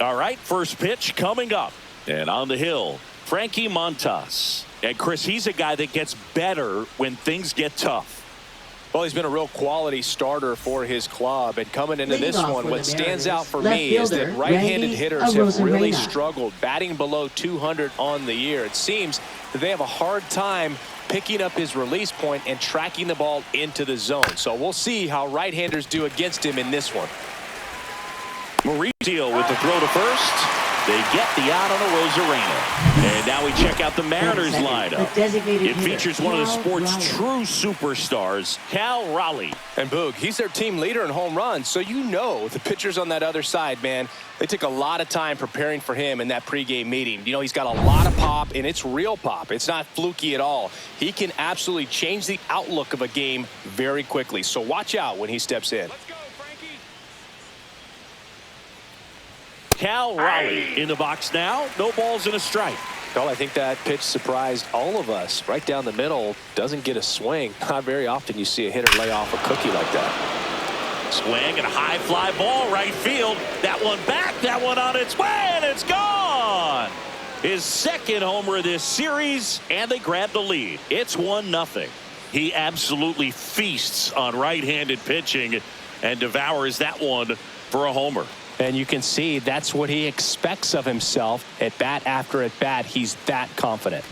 All right, first pitch coming up. And on the hill, Frankie Montas. And Chris, he's a guy that gets better when things get tough. Well, he's been a real quality starter for his club. And coming into this one, what stands out for me is that right-handed hitters have really struggled, batting below 200 on the year. It seems that they have a hard time picking up his release point and tracking the ball into the zone. So we'll see how right-handers do against him in this one. Mauricio with the throw to first. They get the out on a Rosarena. And now we check out the Mariners lineup. It features one of the sport's true superstars, Cal Raleigh. And Boog, he's their team leader in home runs. So you know the pitchers on that other side, man, they took a lot of time preparing for him in that pregame meeting. You know, he's got a lot of pop, and it's real pop. It's not fluky at all. He can absolutely change the outlook of a game very quickly. So watch out when he steps in. Cal Raleigh in the box now. No balls and a strike. Well, I think that pitch surprised all of us. Right down the middle, doesn't get a swing. Not very often you see a hitter lay off a cookie like that. Swing and a high fly ball right field. That one back, that one on its way, and it's gone. His second homer of this series, and they grab the lead. It's 1-0. He absolutely feasts on right-handed pitching and devours that one for a homer. And you can see that's what he expects of himself at bat after at bat. He's that confident.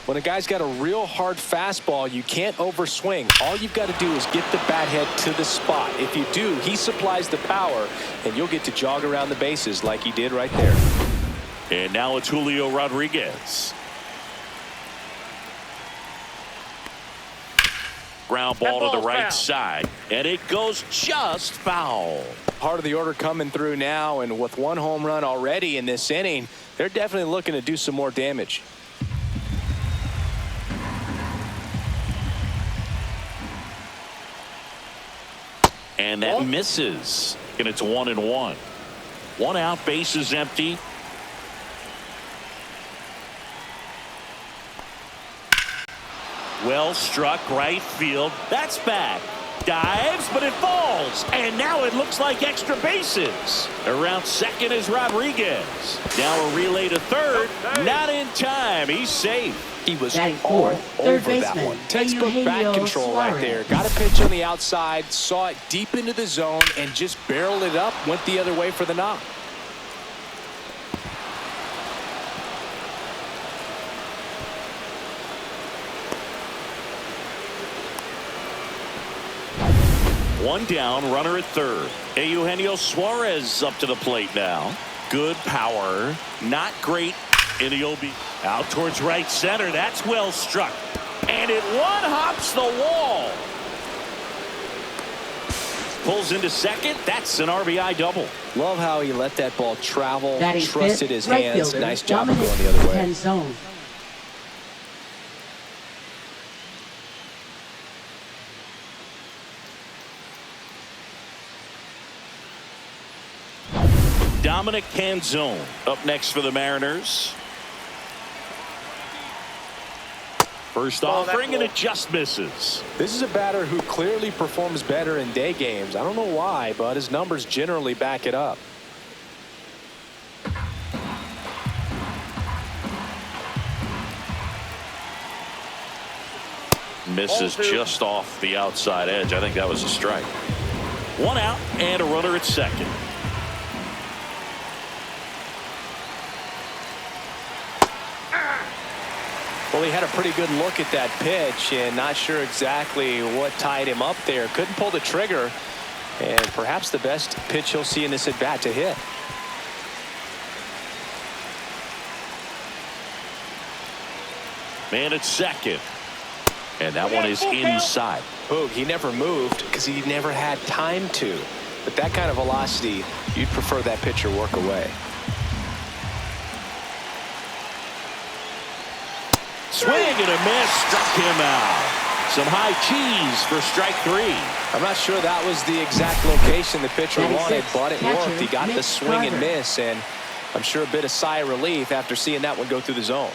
When a guy's got a real hard fastball, you can't overswing. All you've got to do is get the bat head to the spot. If you do, he supplies the power, and you'll get to jog around the bases like he did right there. And now it's Julio Rodriguez. Ground ball to the right side, and it goes just foul. Part of the order coming through now, and with one home run already in this inning, they're definitely looking to do some more damage. And that misses, and it's 1-1. One out, base is empty. Well struck right field. That's back. Dives, but it falls. And now it looks like extra bases. Around second is Rodriguez. Now a relay to third. Not in time. He's safe. He was all over that one. Textbook bat control right there. Got a pitch on the outside, saw it deep into the zone, and just barreled it up. Went the other way for the knock. One down, runner at third. Eugenio Suarez up to the plate now. Good power, not great in the OB. Out towards right center. That's well struck. And it one-hops the wall. Pulls into second. That's an RBI double. Love how he let that ball travel, trusted his hands. Nice job of going the other way. Dominic Canzone up next for the Mariners. First offering, and it just misses. This is a batter who clearly performs better in day games. I don't know why, but his numbers generally back it up. Misses just off the outside edge. I think that was a strike. One out and a runner at second. Well, he had a pretty good look at that pitch, and not sure exactly what tied him up there. Couldn't pull the trigger, and perhaps the best pitch he'll see in this at-bat to hit. Man at second. And that one is inside. Boog, he never moved because he never had time to. But that kind of velocity, you'd prefer that pitcher work away. Swing and a miss, struck him out. Some high cheese for strike three. I'm not sure that was the exact location the pitcher wanted, but it worked. He got the swing and miss, and I'm sure a bit of sigh of relief after seeing that one go through the zone.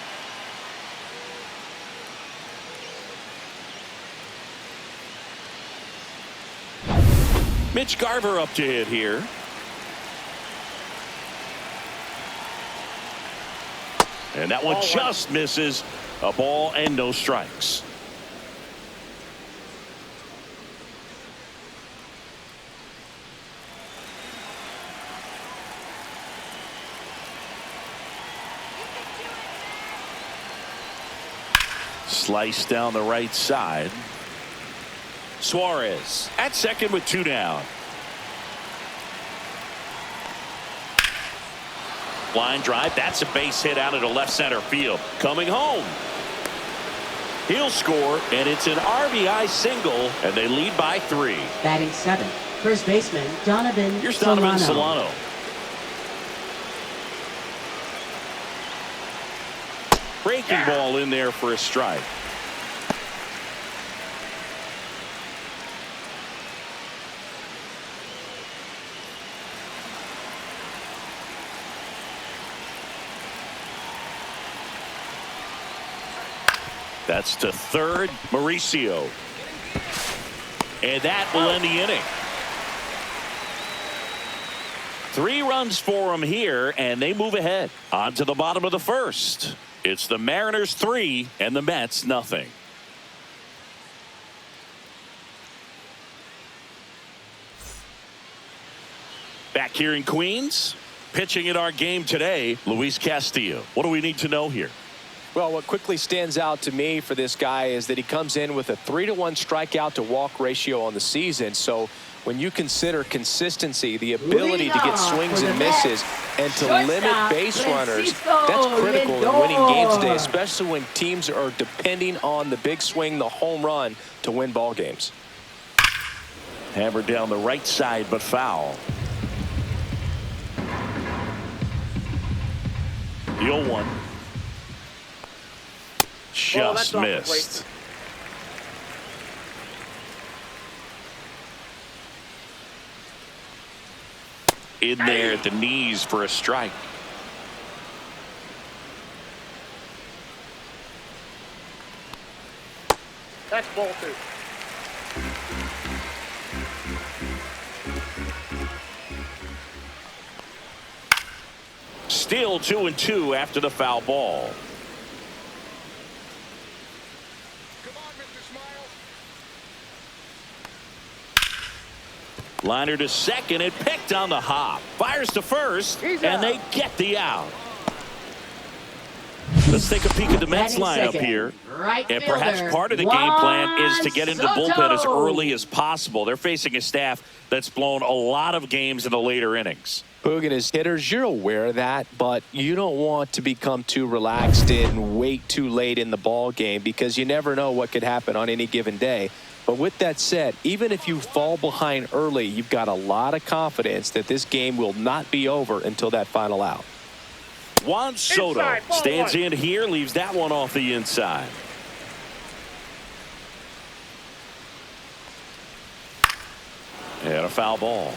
Mitch Garver up to hit here. And that one just misses. A ball and no strikes. Slice down the right side. Suarez at second with 2 down. Line drive. That's a base hit out into left center field. Coming home. He'll score, and it's an RBI single, and they lead by 3. Batting 7th, first baseman Donovan Here's Donovan Solano. Breaking ball in there for a strike. That's to third, Mauricio. And that will end the inning. 3 runs for him here, and they move ahead. On to the bottom of the first. It's the Mariners 3 and the Mets nothing. Back here in Queens, pitching in our game today, Luis Castillo. What do we need to know here? Well, what quickly stands out to me for this guy is that he comes in with a 3-to-1 strikeout to walk ratio on the season. So when you consider consistency, the ability to get swings and misses, and to limit base runners, that's critical in winning games today, especially when teams are depending on the big swing, the home run, to win ball games. Hammered down the right side, but foul. The 0-1. Just missed. In there at the knees for a strike. That's ball 2. Still 2-2 after the foul ball. Liner to second, and picked on the hop. Fires to first, and they get the out. Let's take a peek at the Mets lineup here. And perhaps part of the game plan is to get into the bullpen as early as possible. They're facing a staff that's blown a lot of games in the later innings. Boog and his hitters, you're aware of that, but you don't want to become too relaxed and wait too late in the ball game, because you never know what could happen on any given day. But with that said, even if you fall behind early, you've got a lot of confidence that this game will not be over until that final out. Juan Soto Inside, stands in here, leaves that one off the inside. And a foul ball.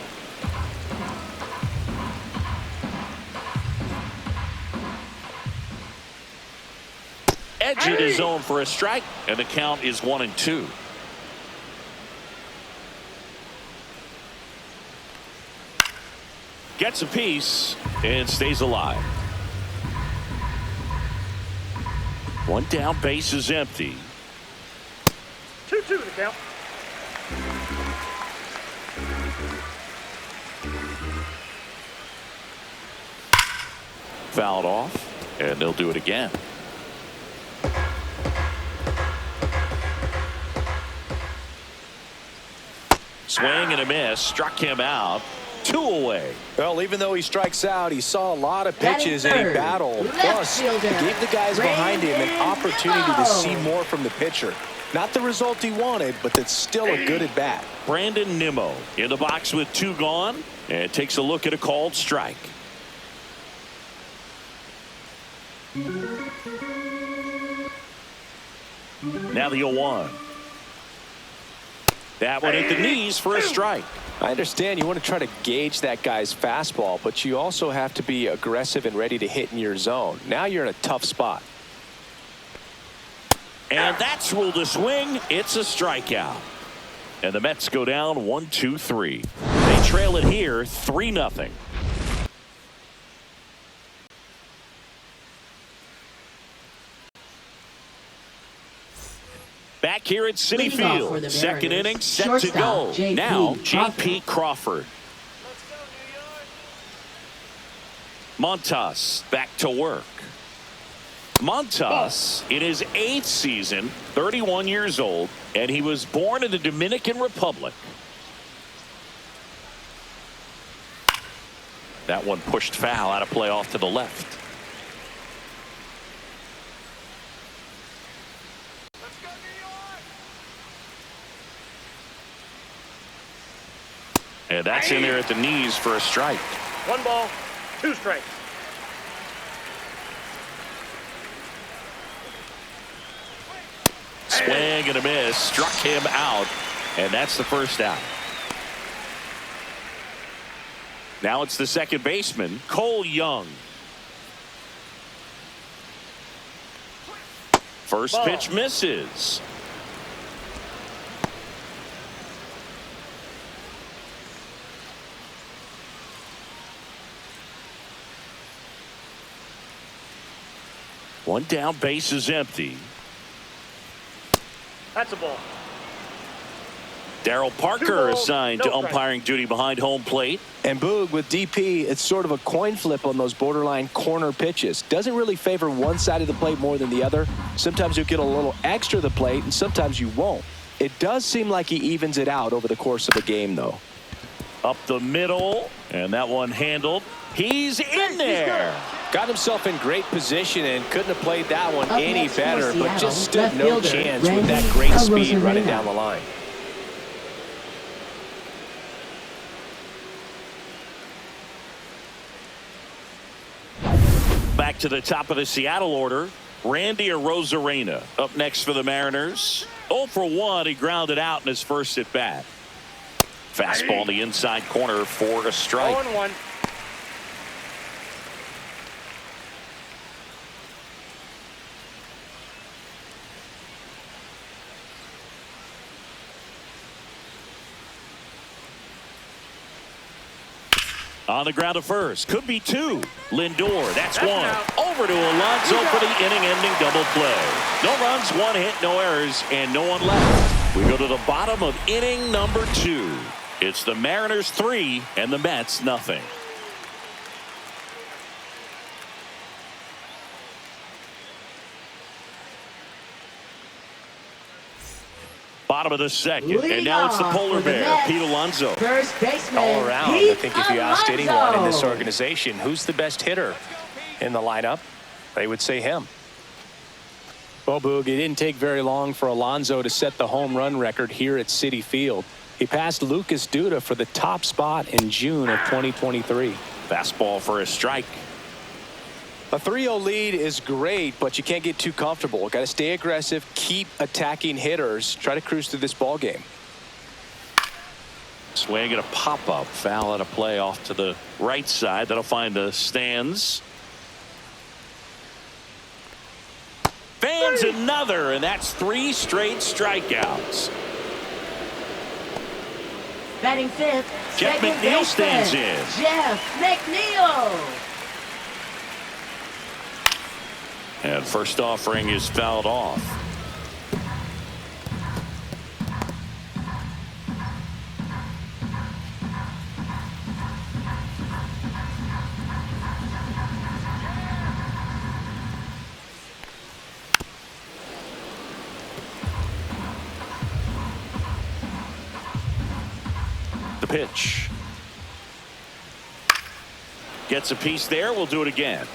Edge in his zone for a strike, and the count is 1-2. Gets a piece and stays alive. 1 down, base is empty. 2-2 to count. Fouled off, and they'll do it again. Swing and a miss, struck him out. 2 away. Well, even though he strikes out, he saw a lot of pitches and he battled. Plus, he gave the guys behind him an opportunity to see more from the pitcher. Not the result he wanted, but that's still a good at bat. Brandon Nimmo in the box with 2 gone, and takes a look at a called strike. Now the 0-1. That one at the knees for a strike. I understand you want to try to gauge that guy's fastball, but you also have to be aggressive and ready to hit in your zone. Now you're in a tough spot. And that's ruled a swing. It's a strikeout. And the Mets go down 1-2-3. They trail it here 3-0. Back here at Citi Field. Second inning set to go. Now, J.P. Crawford. Montas back to work. Montas in his 8th season, 31 years old, and he was born in the Dominican Republic. That one pushed foul, out of play off to the left. And that's in there at the knees for a strike. 1 ball, 2 strikes. Swing and a miss, struck him out, and that's the first out. Now it's the second baseman, Cole Young. First pitch misses. One down, base is empty. That's a ball. Darryl Parker assigned to umpiring duty behind home plate. And Boog, with DP, it's sort of a coin flip on those borderline corner pitches. Doesn't really favor one side of the plate more than the other. Sometimes you'll get a little extra the plate, and sometimes you won't. It does seem like he evens it out over the course of the game, though. Up the middle, and that one handled. He's in there. Got himself in great position and couldn't have played that one any better, but just stood no chance with that great speed running down the line. Back to the top of the Seattle order. Randy Arozarena up next for the Mariners. 0 for 1. He grounded out in his first at bat. Fastball in the inside corner for a strike. 0-1. On the ground to first. Could be 2. Lindor. That's 1. Over to Alonso for the inning-ending double play. No runs, 1 hit, no errors, and no one left. We go to the bottom of inning number 2. It's the Mariners 3 and the Mets nothing. Bottom of the second, and now it's the polar bear, Pete Alonso. First baseman, All around, I think if you asked anyone in this organization who's the best hitter in the lineup, they would say him. Well, Boog, it didn't take very long for Alonso to set the home run record here at Citi Field. He passed Lucas Duda for the top spot in June of 2023. Fastball for a strike. A 3-0 lead is great, but you can't get too comfortable. Got to stay aggressive, keep attacking hitters, try to cruise through this ball game. Swing and a pop-up, foul out of play off to the right side. That'll find the stands. Fans another, and that's 3 straight strikeouts. Batting 5th, Jeff McNeil stands in. Jeff McNeil. And first offering is fouled off. The pitch. Gets a piece there. We'll do it again.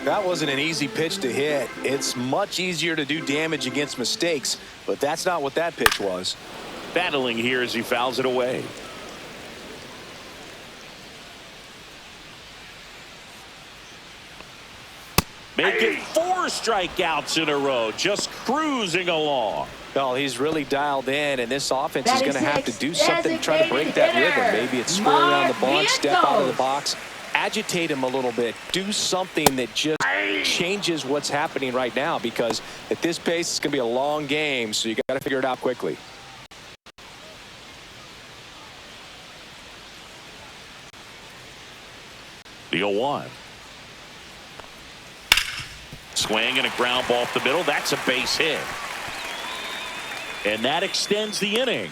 That wasn't an easy pitch to hit. It's much easier to do damage against mistakes, but that's not what that pitch was. Battling here as he fouls it away. Make it 4 strikeouts in a row, just cruising along. Well, he's really dialed in, and this offense is going to have to do something to try to break that rhythm. Maybe it's square around the barn, step out of the box, agitate him a little bit, do something that just changes what's happening right now, because at this pace it's going to be a long game, so you got to figure it out quickly. The 0-1. Swing and a ground ball up the middle. That's a base hit. And that extends the inning.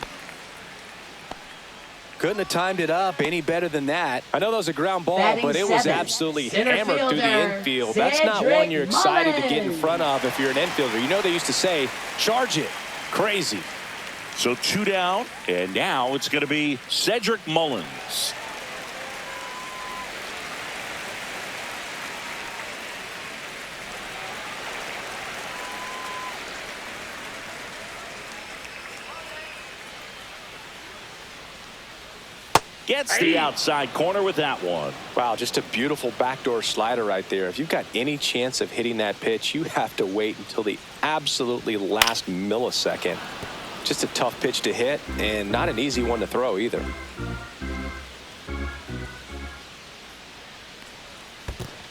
Couldn't have timed it up any better than that. I know that was a ground ball, Batting but it was seventh. absolutely Center hammered through the fielder, infield. That's not one you're excited to get in Mullins. front of if you're an infielder. You know they used to say, charge it. Crazy. So 2 down, and now it's going to be Cedric Mullins. Gets the outside corner with that one. Wow, just a beautiful backdoor slider right there. If you've got any chance of hitting that pitch, you have to wait until the absolutely last millisecond. Just a tough pitch to hit, and not an easy one to throw either.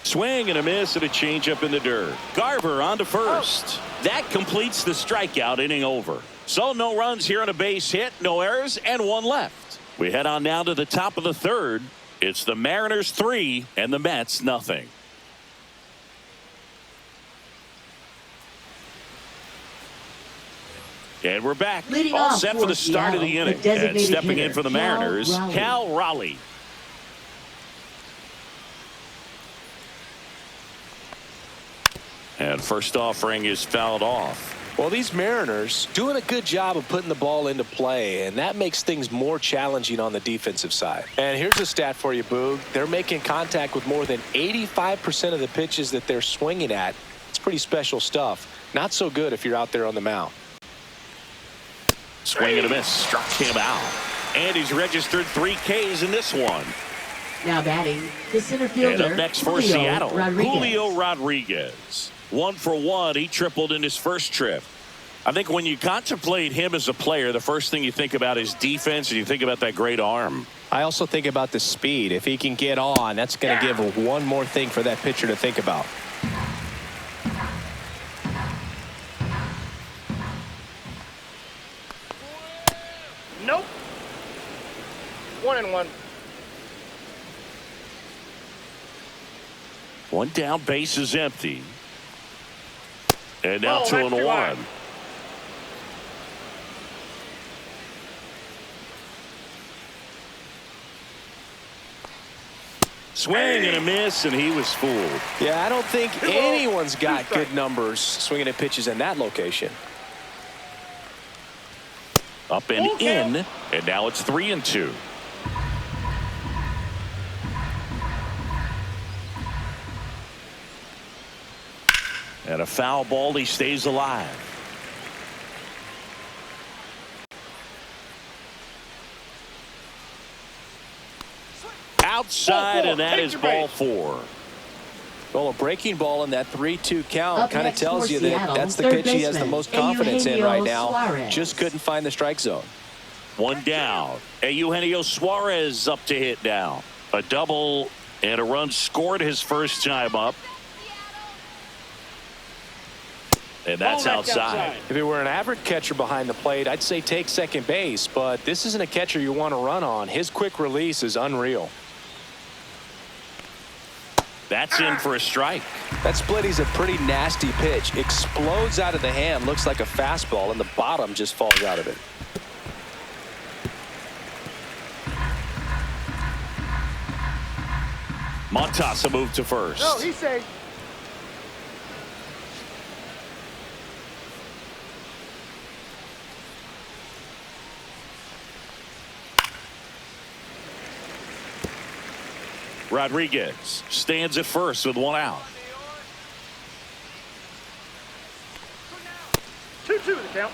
Swing and a miss and a changeup in the dirt. Garver on to first. That completes the strikeout inning over. So no runs here on a base hit, no errors, and 1 left. We head on now to the top of the third. It's the Mariners 3 and the Mets nothing. And we're back. Leading All off set for for the start of the Seattle, inning. the And designated stepping in hitter, for the Mariners, Cal Raleigh. And first offering is fouled off. Well, these Mariners doing a good job of putting the ball into play, and that makes things more challenging on the defensive side. And here's a stat for you, Boog. They're making contact with more than 85% of the pitches that they're swinging at. It's pretty special stuff. Not so good if you're out there on the mound. Swing and a miss. Struck him out. And he's registered 3 Ks in this one. Now batting, the center fielder, And up next for Julio Seattle, Rodriguez. Julio Rodriguez. 1 for 1. He tripled in his first trip. I think when you contemplate him as a player, the first thing you think about is defense, and you think about that great arm. I also think about the speed. If he can get on, that's going to give one more thing for that pitcher to think about. Nope. 1-1. 1 down, base is empty. And now Oh, 2 and that's too 1. high. Swing and a miss, and he was fooled. Yeah, I don't think anyone's got good numbers swinging at pitches in that location. Up and Full count. in, and now it's 3 and 2. And a foul ball, he stays alive. Outside, and that is ball 4. Well, a breaking ball in that 3-2 count Up kind of next tells for you that Seattle, that's the third pitch he has the baseman, most confidence in right now. Suarez. Just couldn't find the strike zone. 1 down. And Eugenio Suarez up to hit now. A double and a run scored his first time up. And that's outside. If it were an average catcher behind the plate, I'd say take second base, but this isn't a catcher you want to run on. His quick release is unreal. That's in for a strike. That splitty's a pretty nasty pitch. Explodes out of the hand, looks like a fastball, and the bottom just falls out of it. Montasa moved to first. No, he's safe. Rodriguez stands at first with 1 out. 2-2 the count.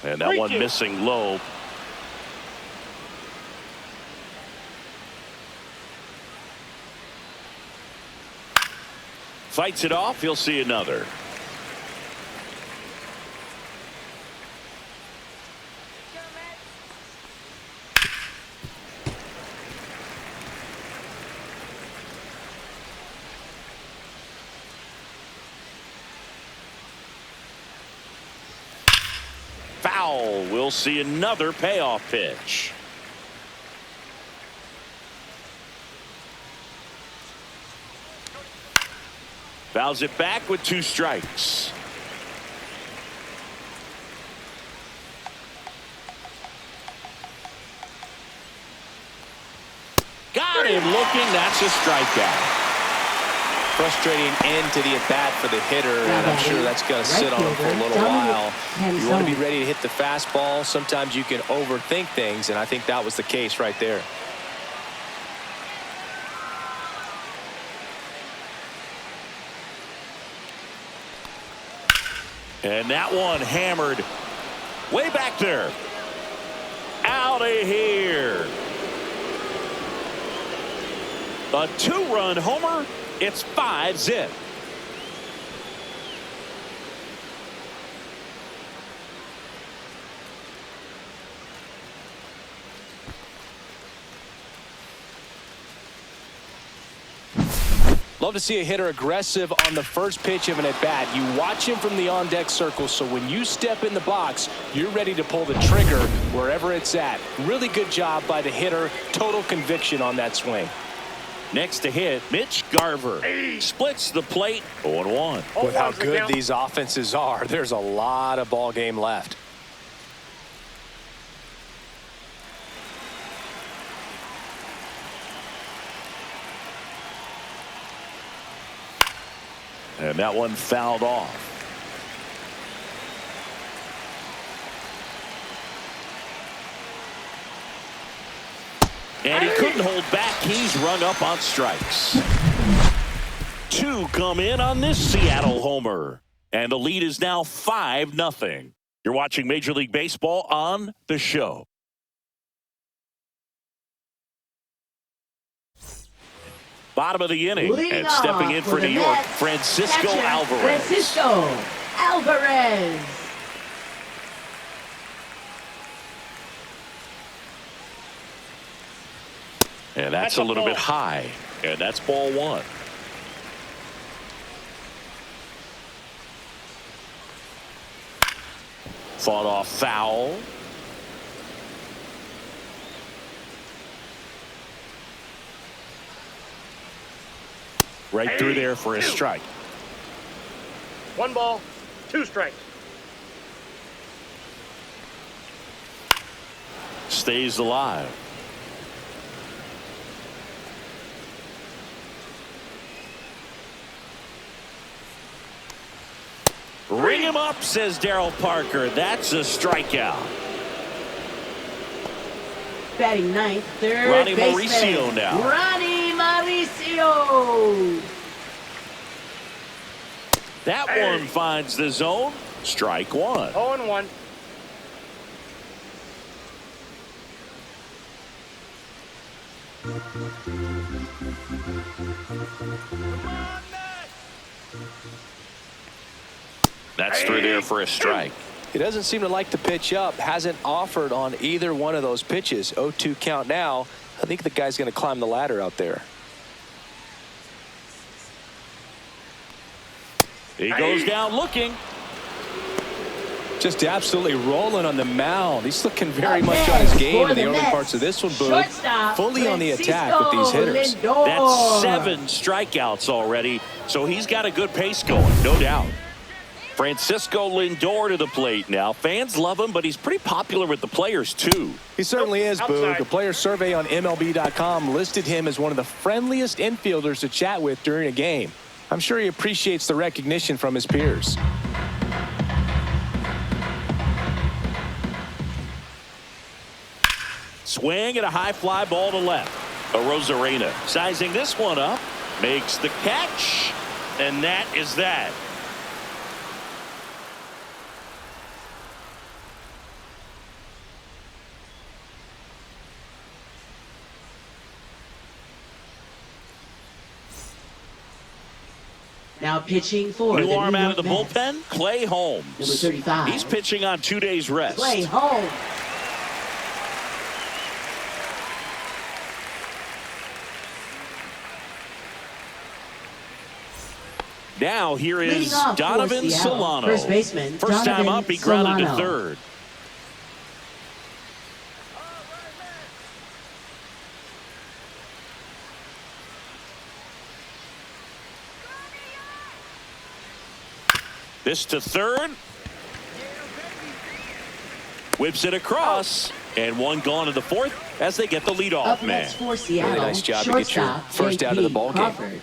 And that one missing low. Fights it off. He'll see another. Foul. We'll see another payoff pitch. Fouls it back with 2 strikes. Got him looking. That's a strikeout. Frustrating end to the at-bat for the hitter, and I'm sure that's going to sit on him for a little while. You want to be ready to hit the fastball. Sometimes you can overthink things, and I think that was the case right there. And that one hammered way back there. Out of here. A 2-run homer. It's 5-zip. Love to see a hitter aggressive on the first pitch of an at-bat. You watch him from the on-deck circle, so when you step in the box, you're ready to pull the trigger wherever it's at. Really good job by the hitter. Total conviction on that swing. Next to hit, Mitch Garver splits the plate. 0-1. With how good these offenses are, there's a lot of ball game left. And that one fouled off. And he couldn't hold back. He's rung up on strikes. 2 come in on this Seattle homer. And the lead is now 5-0. You're watching Major League Baseball on The Show. Bottom of the inning. Leading and stepping in for New York, Mets, Francisco Alvarez. Francisco Alvarez. And that's a little bit high. And that's ball 1. Fought off foul. Right through there for a strike. 1 ball, 2 strikes. Stays alive. Ring him up, says Darryl Parker. That's a strikeout. Batting ninth, third Ronnie baseman. Mauricio now. Ronnie Mauricio. That one finds the zone. Strike 1. 0-1. That's through there for a strike. He doesn't seem to like the pitch up. Hasn't offered on either one of those pitches. 0-2 count now. I think the guy's going to climb the ladder out there. He goes down looking. Just absolutely rolling on the mound. He's looking very much on his game in the early parts of this one, Boo. Fully on the attack with these hitters. That's 7 strikeouts already, so he's got a good pace going, no doubt. Francisco Lindor to the plate now. Fans love him, but he's pretty popular with the players, too. He certainly is, Boo. The player survey on MLB.com listed him as one of the friendliest infielders to chat with during a game. I'm sure he appreciates the recognition from his peers. Swing and a high fly ball to left. Arozarena sizing this one up. Makes the catch. And that is that. Now pitching for New the arm New out York of the Mets. bullpen, Clay Holmes. Number 35. He's pitching on 2 days rest. Clay Holmes. Now here Leading is off for Donovan Seattle, Solano. first baseman, First time Donovan up, he grounded to Solano. third. This to third. Whips it across. And one gone in the fourth as they get the leadoff man. Next for Seattle, really nice job to get your first out of the ball game.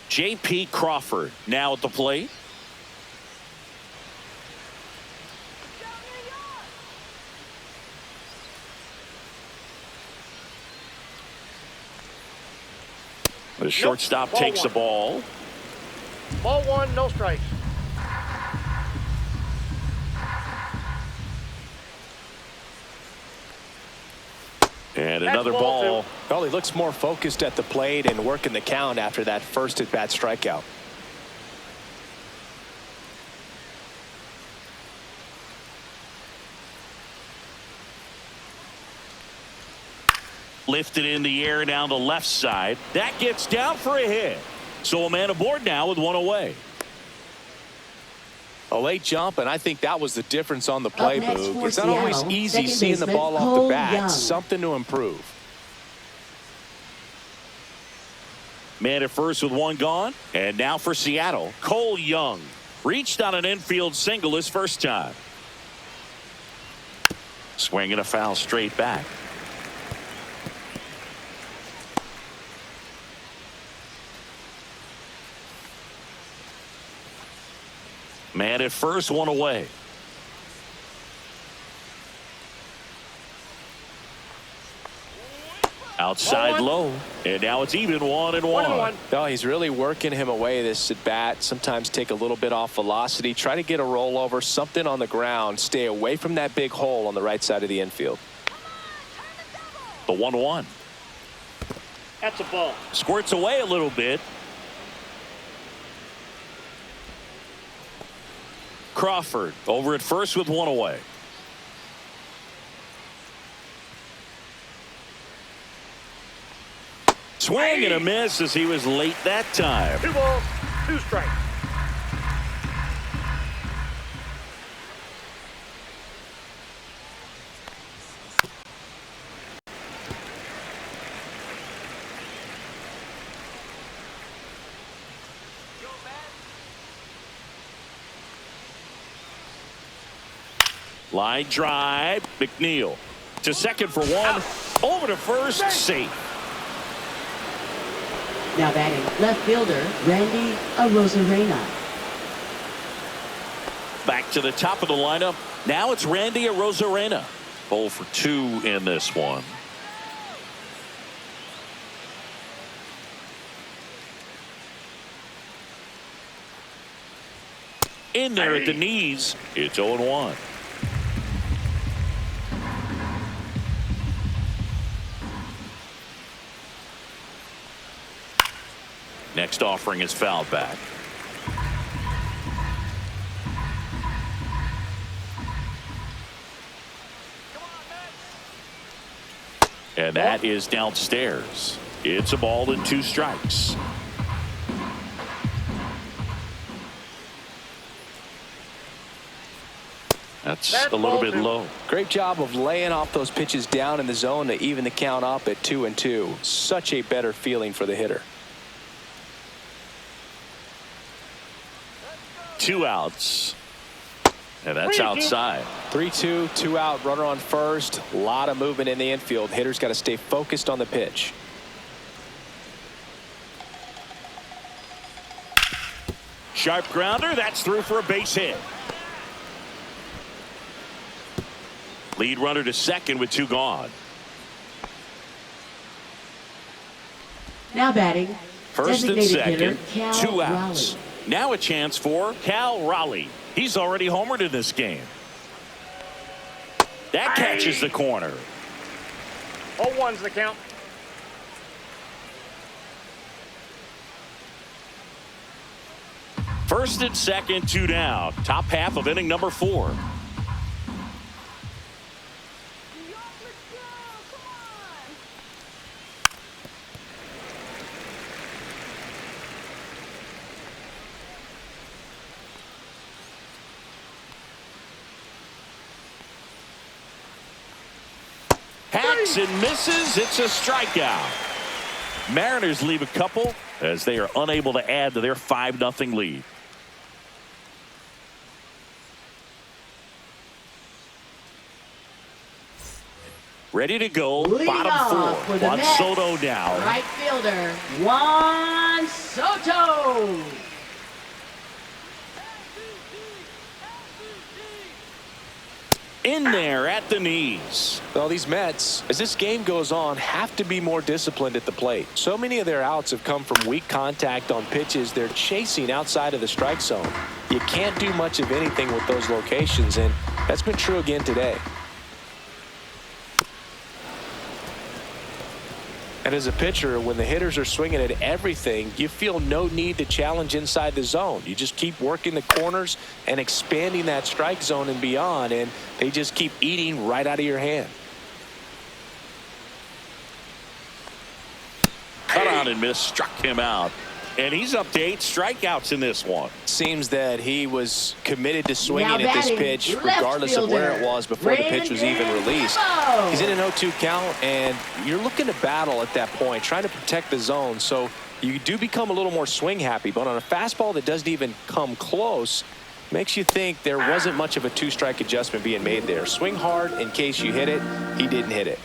J.P. Crawford now at the plate. The shortstop takes the ball. Ball one, no strikes. And another ball. Well, he looks more focused at the plate and working the count after that first at-bat strikeout. Lifted in the air down the left side. That gets down for a hit. So a man aboard now with one away. A late jump, and I think that was the difference on the play, Boog. It's not Seattle, always easy seeing the ball off the bat. Something to improve. Man at first with one gone. And now for Seattle, Cole Young. Reached on an infield single his first time. Swinging a foul straight back. Man at first, one away. Outside low. And now it's even 1-1. Oh, he's really working him away this at bat. Sometimes take a little bit off velocity. Try to get a rollover, something on the ground. Stay away from that big hole on the right side of the infield. The 1-1. That's a ball. Squirts away a little bit. Crawford over at first with one away. Swing and a miss as he was late that time. 2 balls, 2 strikes. Line drive. McNeil to second for one. Over to first. Safe. Now batting, left fielder, Randy Arozarena. Back to the top of the lineup. Now it's Randy Arozarena. 0 for 2 in this one. In there at the knees. It's 0-1. Next offering is fouled back. And that is downstairs. It's a ball and 2 strikes. That's a little bit low. Great job of laying off those pitches down in the zone to even the count up at 2-2. Such a better feeling for the hitter. 2 outs. And that's outside. 3-2, 2 out, runner on first. A lot of movement in the infield. Hitter's got to stay focused on the pitch. Sharp grounder. That's through for a base hit. Lead runner to second with 2 gone. Now batting, First and second, 2 outs. Raleigh. Now a chance for Cal Raleigh. He's already homered in this game. That catches the corner. 0-1's the count. First and second, 2 down. Top half of inning number 4. Hacks and misses. It's a strikeout. Mariners leave a couple as they are unable to add to their 5-0 lead. Ready to go. Leading Bottom off for 4. the Juan Mets, Soto now. right fielder, Juan Soto. In there at the knees. Well, these Mets, as this game goes on, have to be more disciplined at the plate. So many of their outs have come from weak contact on pitches they're chasing outside of the strike zone. You can't do much of anything with those locations, and that's been true again today. And as a pitcher, when the hitters are swinging at everything, you feel no need to challenge inside the zone. You just keep working the corners and expanding that strike zone and beyond, and they just keep eating right out of your hand. Cut on and miss, struck him out. And he's up to 8 strikeouts in this one. Seems that he was committed to swinging Now at this batting, pitch left regardless of where it fielder, was before the pitch was even Mariners En released. Vivo. He's in an 0-2 count, and you're looking to battle at that point, trying to protect the zone. So you do become a little more swing happy, but on a fastball that doesn't even come close, makes you think there wasn't much of a 2-strike adjustment being made there. Swing hard in case you hit it. He didn't hit it.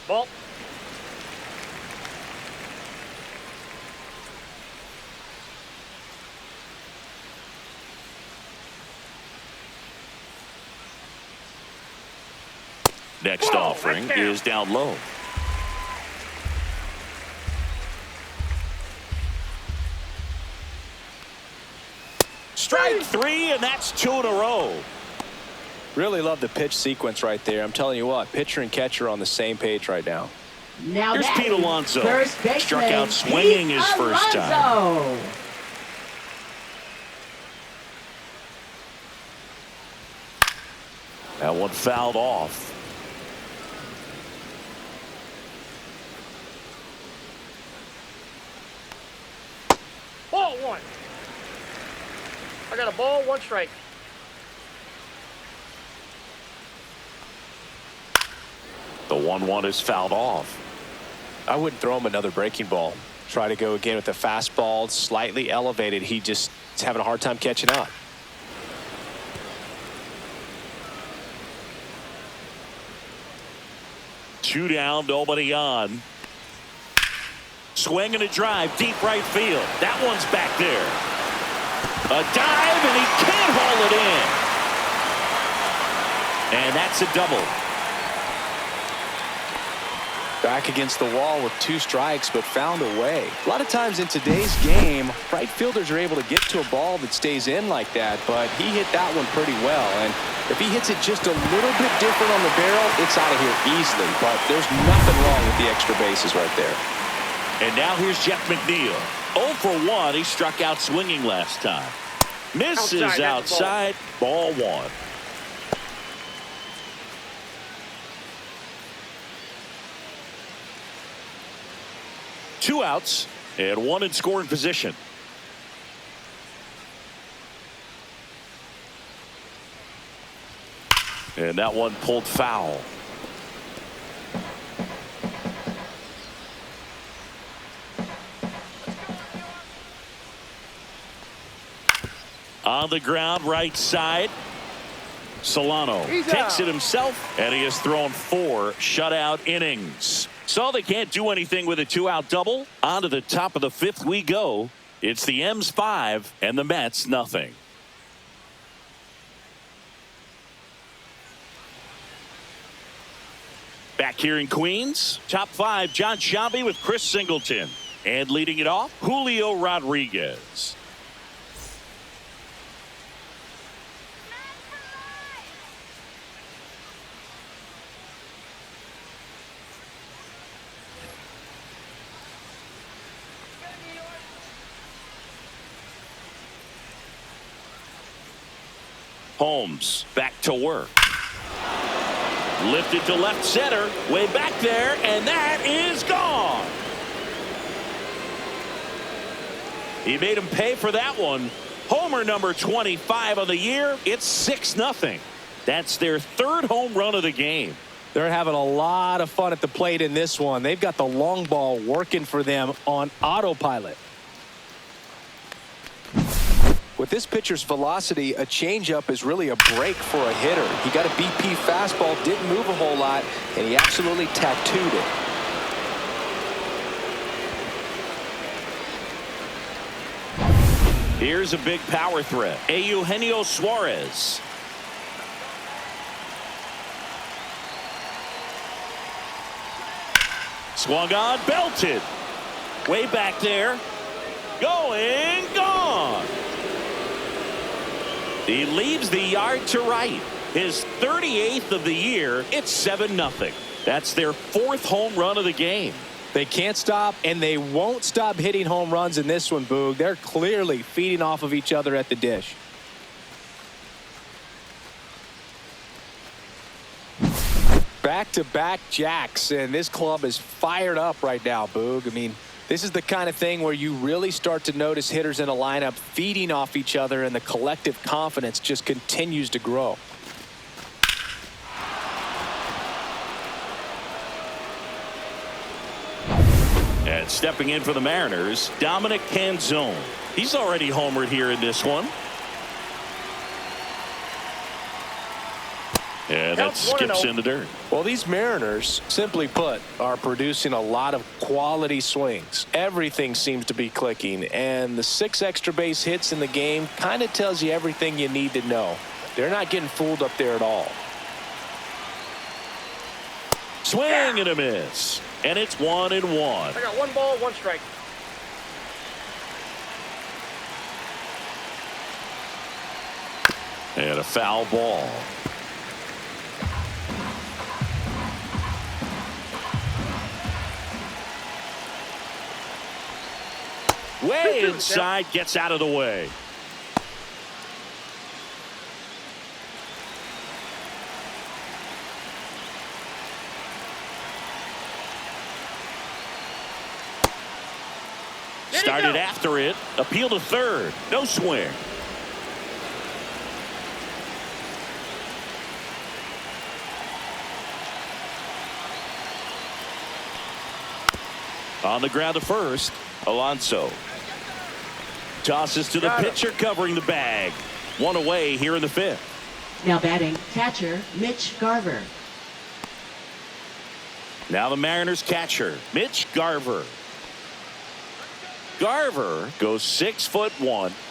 Ball. Next Whoa, offering right down. is down low. Strike 3, and that's 2 in a row. Really love the pitch sequence right there. I'm telling you what, pitcher and catcher are on the same page right now. Now Here's batting, Pete Alonso. first baseman, Struck out swinging Pete his first time. Alonso. That one fouled off. Ball 1. I got a ball, 1 strike. The 1-1 is fouled off. I wouldn't throw him another breaking ball. Try to go again with the fastball, slightly elevated. He just is having a hard time catching up. Two down, nobody on. Swing and a drive, deep right field. That one's back there. A dive, and he can't haul it in. And that's a double. Back against the wall with 2 strikes, but found a way. A lot of times in today's game, right fielders are able to get to a ball that stays in like that, but he hit that one pretty well. And if he hits it just a little bit different on the barrel, it's out of here easily. But there's nothing wrong with the extra bases right there. And now here's Jeff McNeil. 0 for 1. He struck out swinging last time. Misses outside. Ball 1. Two outs and 1 in scoring position. And that one pulled foul. On the ground, right side. Solano takes it himself, and he has thrown 4 shutout innings. So they can't do anything with a 2-out double. On to the top of the 5th we go. It's the M's 5 and the Mets nothing. Back here in Queens, top 5, John Sciambi with Chris Singleton. And leading it off, Julio Rodriguez. Holmes back to work. Lifted to left center, way back there, and that is gone. He made him pay for that one. Homer number 25 of the year. It's 6-0. That's their 3rd home run of the game. They're having a lot of fun at the plate in this one. They've got the long ball working for them on autopilot. With this pitcher's velocity, a changeup is really a break for a hitter. He got a BP fastball, didn't move a whole lot, and he absolutely tattooed it. Here's a big power threat. Eugenio Suarez. Swung on, belted. Way back there. Going, gone. He leaves the yard to right. His 38th of the year. It's 7-0. That's their 4th home run of the game. They can't stop, and they won't stop hitting home runs in this one, Boog. They're clearly feeding off of each other at the dish. Back-to-back jacks, and this club is fired up right now, Boog. I mean, this is the kind of thing where you really start to notice hitters in a lineup feeding off each other, and the collective confidence just continues to grow. And stepping in for the Mariners, Dominic Canzone. He's already homered here in this one. And that skips in the dirt. Well, these Mariners, simply put, are producing a lot of quality swings. Everything seems to be clicking, and the 6 extra base hits in the game kind of tells you everything you need to know. They're not getting fooled up there at all. Swing and a miss. And it's 1-1. I got 1 ball, 1 strike. And a foul ball. Way inside, gets out of the way. Started after it. Appeal to third. No swing. On the ground to first. Alonso. Tosses to the pitcher covering the bag. 1 away here in the 5th. Now batting, catcher, Mitch Garver. Now the Mariners catcher, Mitch Garver. Garver goes 6'1",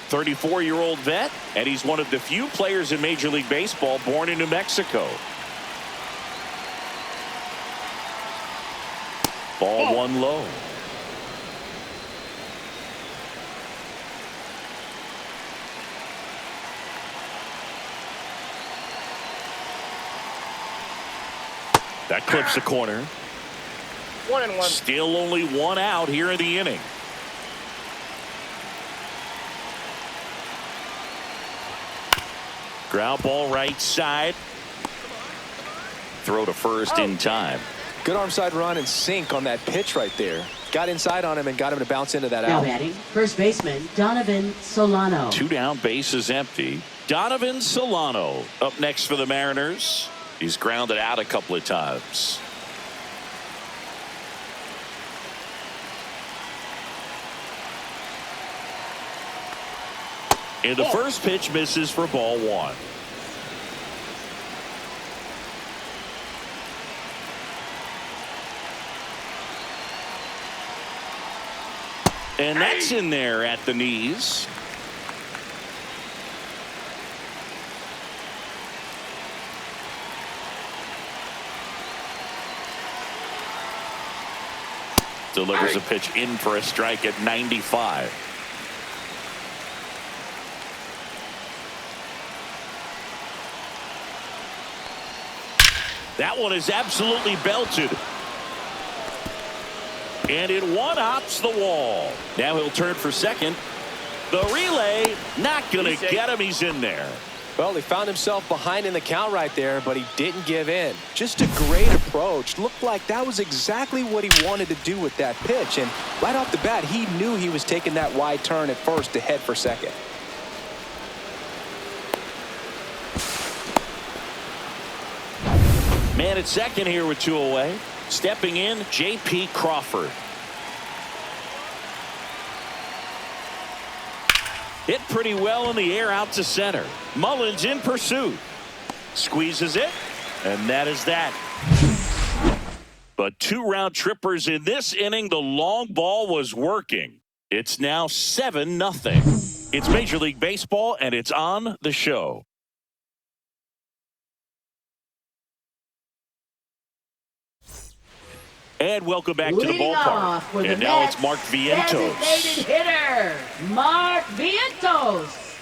34-year-old vet, and he's one of the few players in Major League Baseball born in New Mexico. Ball 1 low. That clips the corner. 1-1. Still only 1 out here in the inning. Ground ball right side. Throw to first in time. Good arm side run and sink on that pitch right there. Got inside on him and got him to bounce into that Now out. batting, first baseman, Donovan Solano. 2 down, bases empty. Donovan Solano up next for the Mariners. He's grounded out a couple of times. And the first pitch misses for ball 1. And that's in there at the knees. Delivers a pitch in for a strike at 95. That one is absolutely belted. And it one-hops the wall. Now he'll turn for second. The relay, not going to get him. He's in there. Well, he found himself behind in the count right there, but he didn't give in. Just a great approach. Looked like that was exactly what he wanted to do with that pitch. And right off the bat, he knew he was taking that wide turn at first to head for second. Man at second here with 2 away. Stepping in, J.P. Crawford. Hit pretty well in the air out to center. Mullins in pursuit. Squeezes it, and that is that. But 2 round trippers in this inning. The long ball was working. It's now 7-0. It's Major League Baseball, and it's on the show. And welcome back to the ballpark. And now it's Mark Vientos. Designated hitter, Mark Vientos.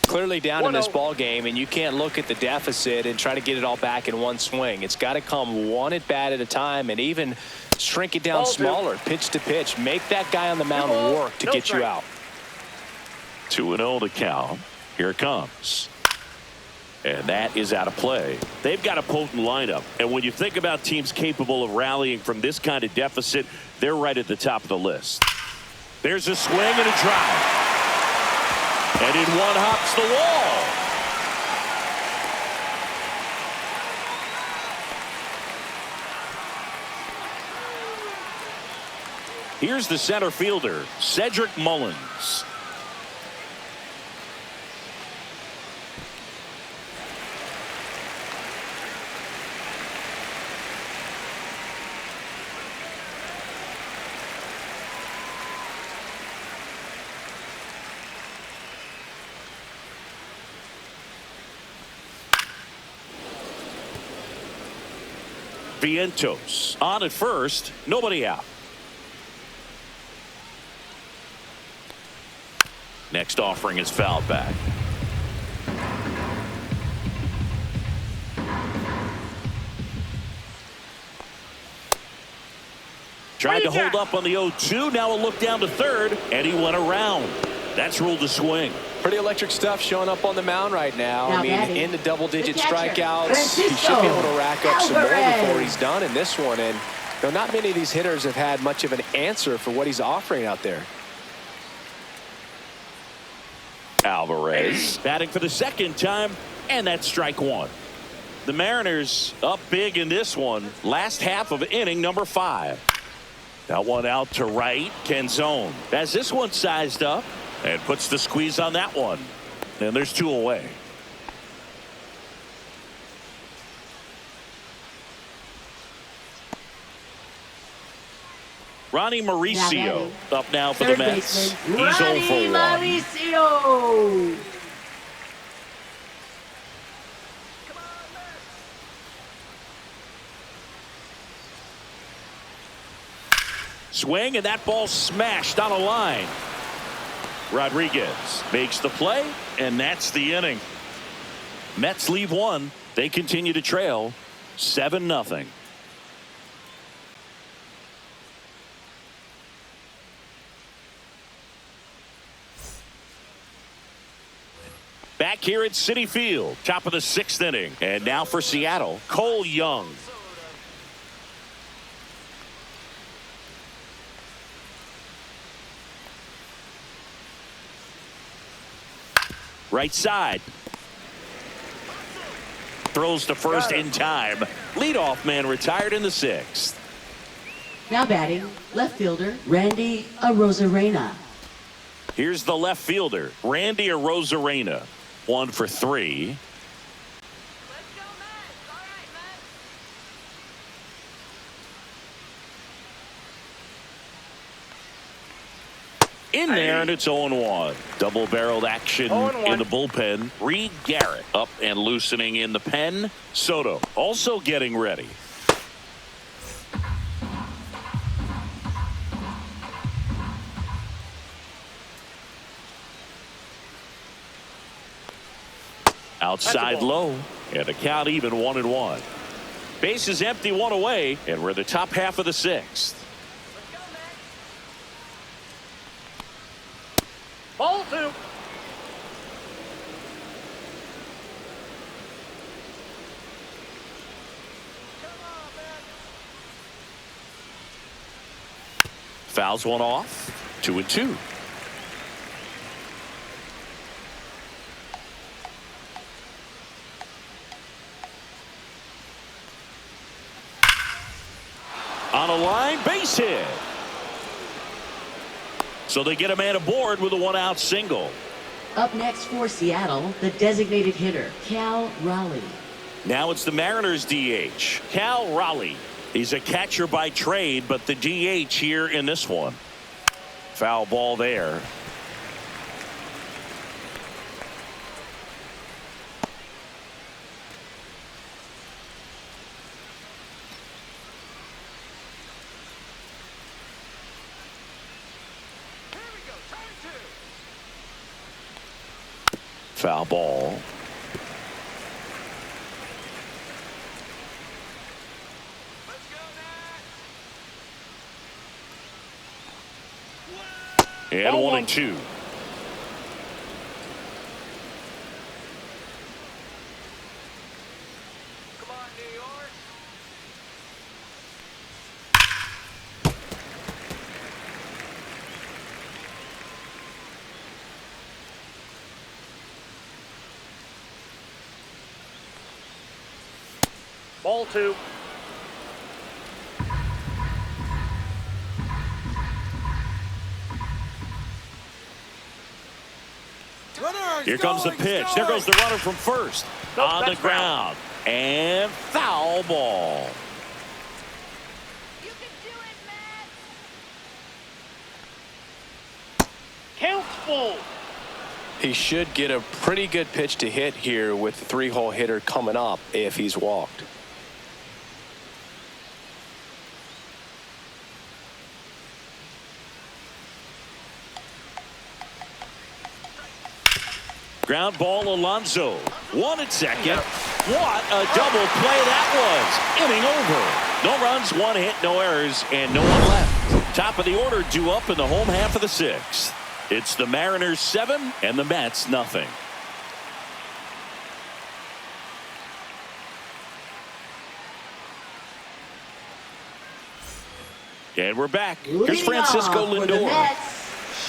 Clearly down in this ball game, and you can't look at the deficit and try to get it all back in one swing. It's got to come one at bat at a time, and even shrink it down smaller, pitch to pitch. Make that guy on the mound work to get you out. 2-0 to count. Here it comes. And that is out of play. They've got a potent lineup, and when you think about teams capable of rallying from this kind of deficit, they're right at the top of the list. There's a swing and a drive. And in one hops the wall. Here's the center fielder, Cedric Mullins. Vientos on at first, nobody out. Next offering is fouled back. Tried to hold up on the 0-2. Now a look down to third, and he went around. That's ruled a swing. Pretty electric stuff showing up on the mound right now. I mean, in the double-digit strikeouts. He should be able to rack up some more before he's done in this one. And not many of these hitters have had much of an answer for what he's offering out there. Alvarez batting for the second time, and that's strike 1. The Mariners up big in this one. Last half of inning number 5. That one out to right. Canzone has this one sized up and puts the squeeze on that one. And there's 2 away. Ronnie Mauricio up now for the Mets. He's 0 for 1. Mauricio. Swing, and that ball smashed on a line. Rodriguez makes the play, and that's the inning. Mets leave 1. They continue to trail 7-0. Back here at Citi Field, top of the 6th inning. And now for Seattle, Cole Young. Right side. Throws to first in time. Leadoff man retired in the 6th. Now batting, left fielder, Randy Arozarena. Here's the left fielder, Randy Arozarena. 1 for 3. In there, and it's 0-1. Double-barreled action in the bullpen. Reed Garrett up and loosening in the pen. Soto also getting ready. Outside low, and the count even 1-1. Bases empty, 1 away, and we're in the top half of the 6th. Ball 2. Fouls one off. 2-2. On a line, base hit. So they get a man aboard with a one-out single. Up next for Seattle, the designated hitter, Cal Raleigh. Now it's the Mariners DH, Cal Raleigh. He's a catcher by trade, but the DH here in this one. Foul ball there. Foul ball. And 1-2. Come on, New York. Ball 2. Here comes the pitch. There goes the runner from first. On the ground. And foul ball. You can do it, Matt. Count full. He should get a pretty good pitch to hit here with the three-hole hitter coming up if he's walked. Ground ball, Alonso. 1 at second. What a double play that was. Inning over. No runs, 1 hit, no errors, and no one left. Top of the order due up in the home half of the 6th. It's the Mariners 7 and the Mets nothing. And we're back. Here's Francisco Lindor.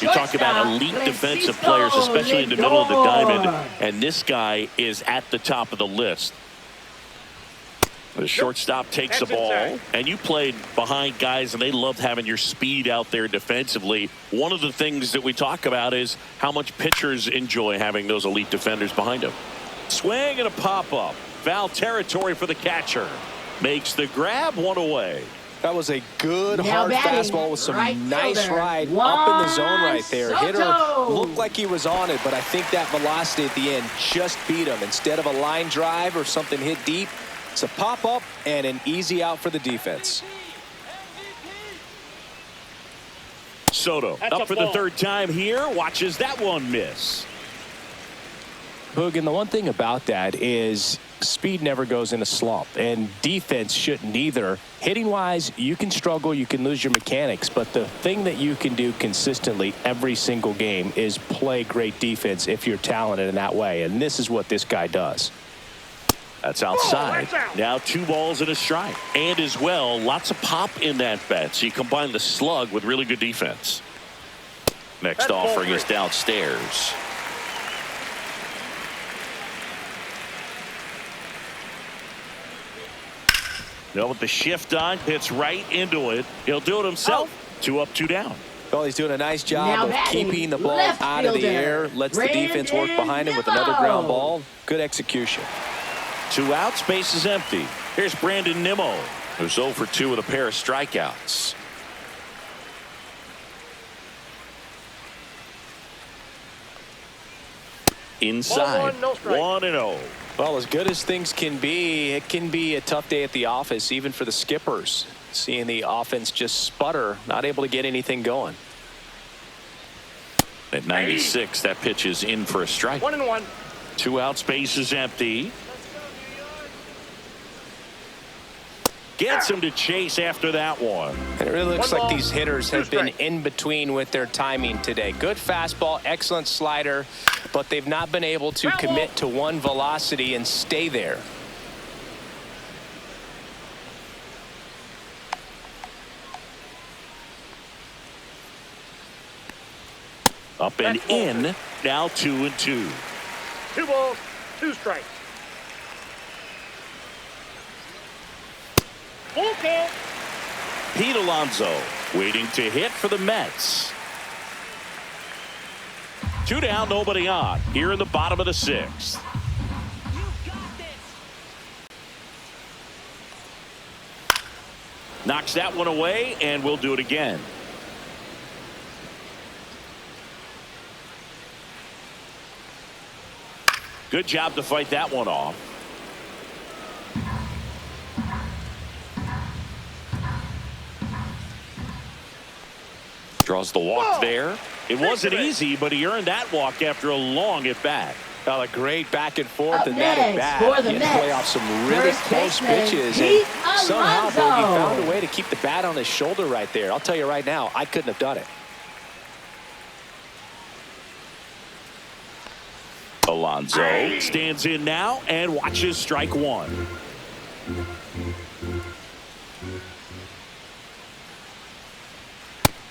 You talk about elite defensive players, especially in the middle of the diamond, and this guy is at the top of the list. The shortstop takes the ball, and you played behind guys, and they loved having your speed out there defensively. One of the things that we talk about is how much pitchers enjoy having those elite defenders behind them. Swing and a pop-up. Foul territory for the catcher. Makes the grab, 1 away. That was a good hard fastball with some nice ride Juan up in the zone right there. Soto. Hitter looked like he was on it, but I think that velocity at the end just beat him. Instead of a line drive or something hit deep, it's a pop-up and an easy out for the defense. Soto up for the 3rd time here. Watches that one miss. Boog, and the one thing about that is speed never goes in a slump, and defense shouldn't either. Hitting-wise, you can struggle, you can lose your mechanics, but the thing that you can do consistently every single game is play great defense if you're talented in that way, and this is what this guy does. That's outside. Now 2 balls and a strike. And as well, lots of pop in that bat. So you combine the slug with really good defense. Next offering is downstairs. No, with the shift on, hits right into it. He'll do it himself. 2 up, 2 down. Well, he's doing a nice job of keeping the ball out of the air. Lets the defense work behind him with another ground ball. Good execution. 2 outs, base is empty. Here's Brandon Nimmo, who's 0 for 2 with a pair of strikeouts. Inside, 1-0. Well, as good as things can be, it can be a tough day at the office, even for the skippers. Seeing the offense just sputter, not able to get anything going. At 96, that pitch is in for a strike. 1-1. 2 outs, base is empty. Gets him to chase after that one. And it really looks like these hitters have been in between with their timing today. Good fastball, excellent slider, but they've not been able to commit to one velocity and stay there. Up and in, now 2-2. 2 balls, 2 strikes. Full count. Pete Alonso waiting to hit for the Mets. 2 down, nobody on here in the bottom of the 6th. Knocks that one away, and we'll do it again. Good job to fight that one off. Draws the walk there. It wasn't easy, but he earned that walk after a long at bat. A great back and forth and that next, at bat. for the He had to Mets, play off some really first close baseman, pitches, Pete and somehow Alonso. Bogey found a way to keep the bat on his shoulder right there. I'll tell you right now, I couldn't have done it. Alonso stands in now and watches strike 1.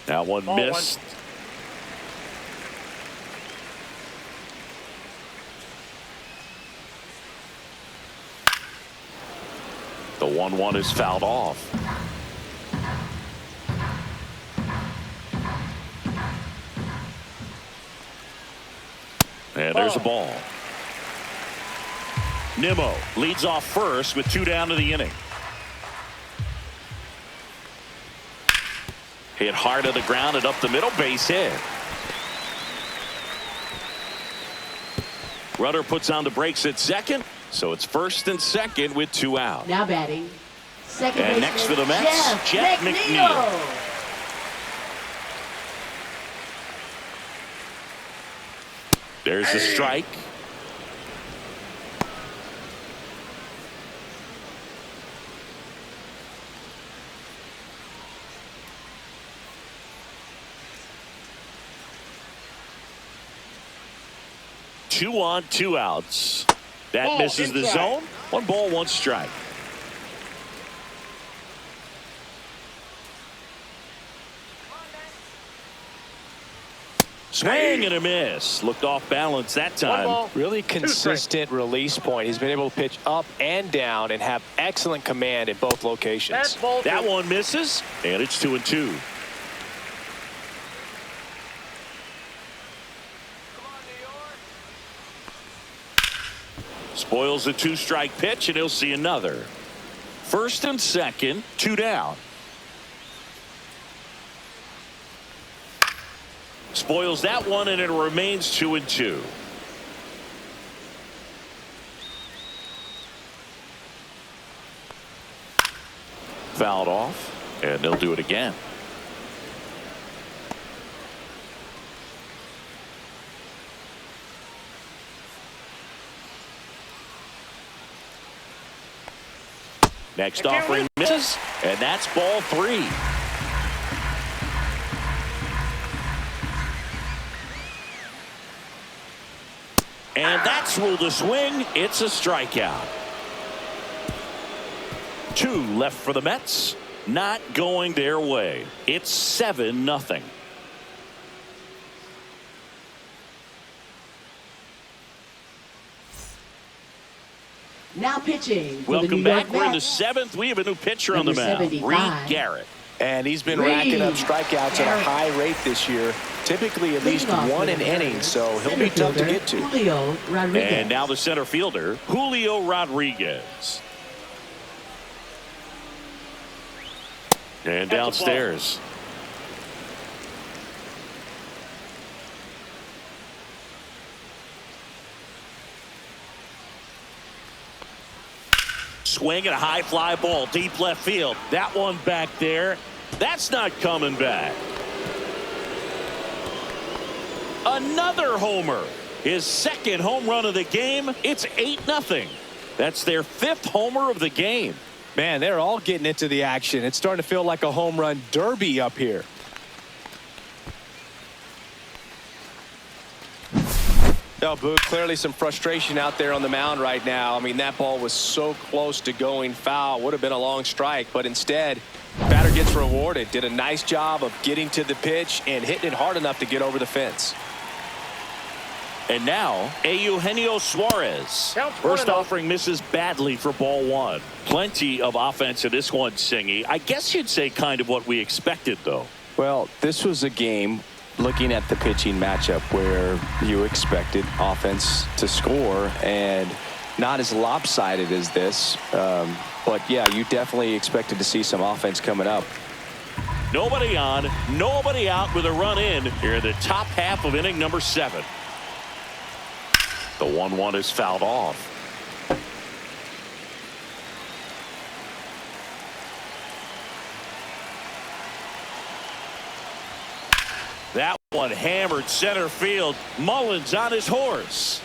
That one missed. The 1-1 is fouled off. And there's a ball. Nimmo leads off first with 2 down to the inning. Hit hard to the ground and up the middle, base hit. Rudder puts on the brakes at second, so it's first and second with 2 out. Now batting, second And baseman, next for the Mets, Jeff McNeil. There's the strike. Two on, 2 outs. That Ball misses the inside. zone. 1 ball, 1 strike. Swing and a miss. Looked off balance that 1 time. ball, Really 2 strikes. consistent release point. He's been able to pitch up and down and have excellent command in both locations. That's ball 2. That one misses, and it's 2-2. Spoils a 2-strike pitch, and he'll see another. First and second, 2 down. Spoils that one, and it remains 2-2. Fouled off, and they'll do it again. Next offering misses, and that's ball 3. And that's ruled a swing. It's a strikeout. 2 left for the Mets. Not going their way. It's 7-0. Now pitching. For Welcome the New back. York We're in the Mets, 7th. We have a new pitcher on the Number mound. 75. Reed Garrett. And he's been Reed racking up strikeouts at a Garrett. high rate this year. Typically at least Leading off 1 for an the inning, Mariners, so he'll center be tough to fielder, get to. Julio Rodriguez. And now the center fielder, Julio Rodriguez. And downstairs. Swing and a high fly ball deep left field. That one back there. That's not coming back. Another homer. His second home run of the game. It's 8-0. That's their 5th homer of the game. Man, they're all getting into the action. It's starting to feel like a home run derby up here. No, Boog, clearly some frustration out there on the mound right now. I mean, that ball was so close to going foul. Would have been a long strike, but instead, batter gets rewarded. Did a nice job of getting to the pitch and hitting it hard enough to get over the fence. And now, Eugenio Suarez. Counts First 1-0. offering misses badly for ball one. Plenty of offense in this one, Singy. I guess you'd say kind of what we expected, though. Well, this was a game, looking at the pitching matchup, where you expected offense to score, and not as lopsided as this. But, yeah, you definitely expected to see some offense coming up. Nobody on, nobody out with a run in here in the top half of inning number 7. The 1-1 is fouled off. That one hammered center field. Mullins on his horse.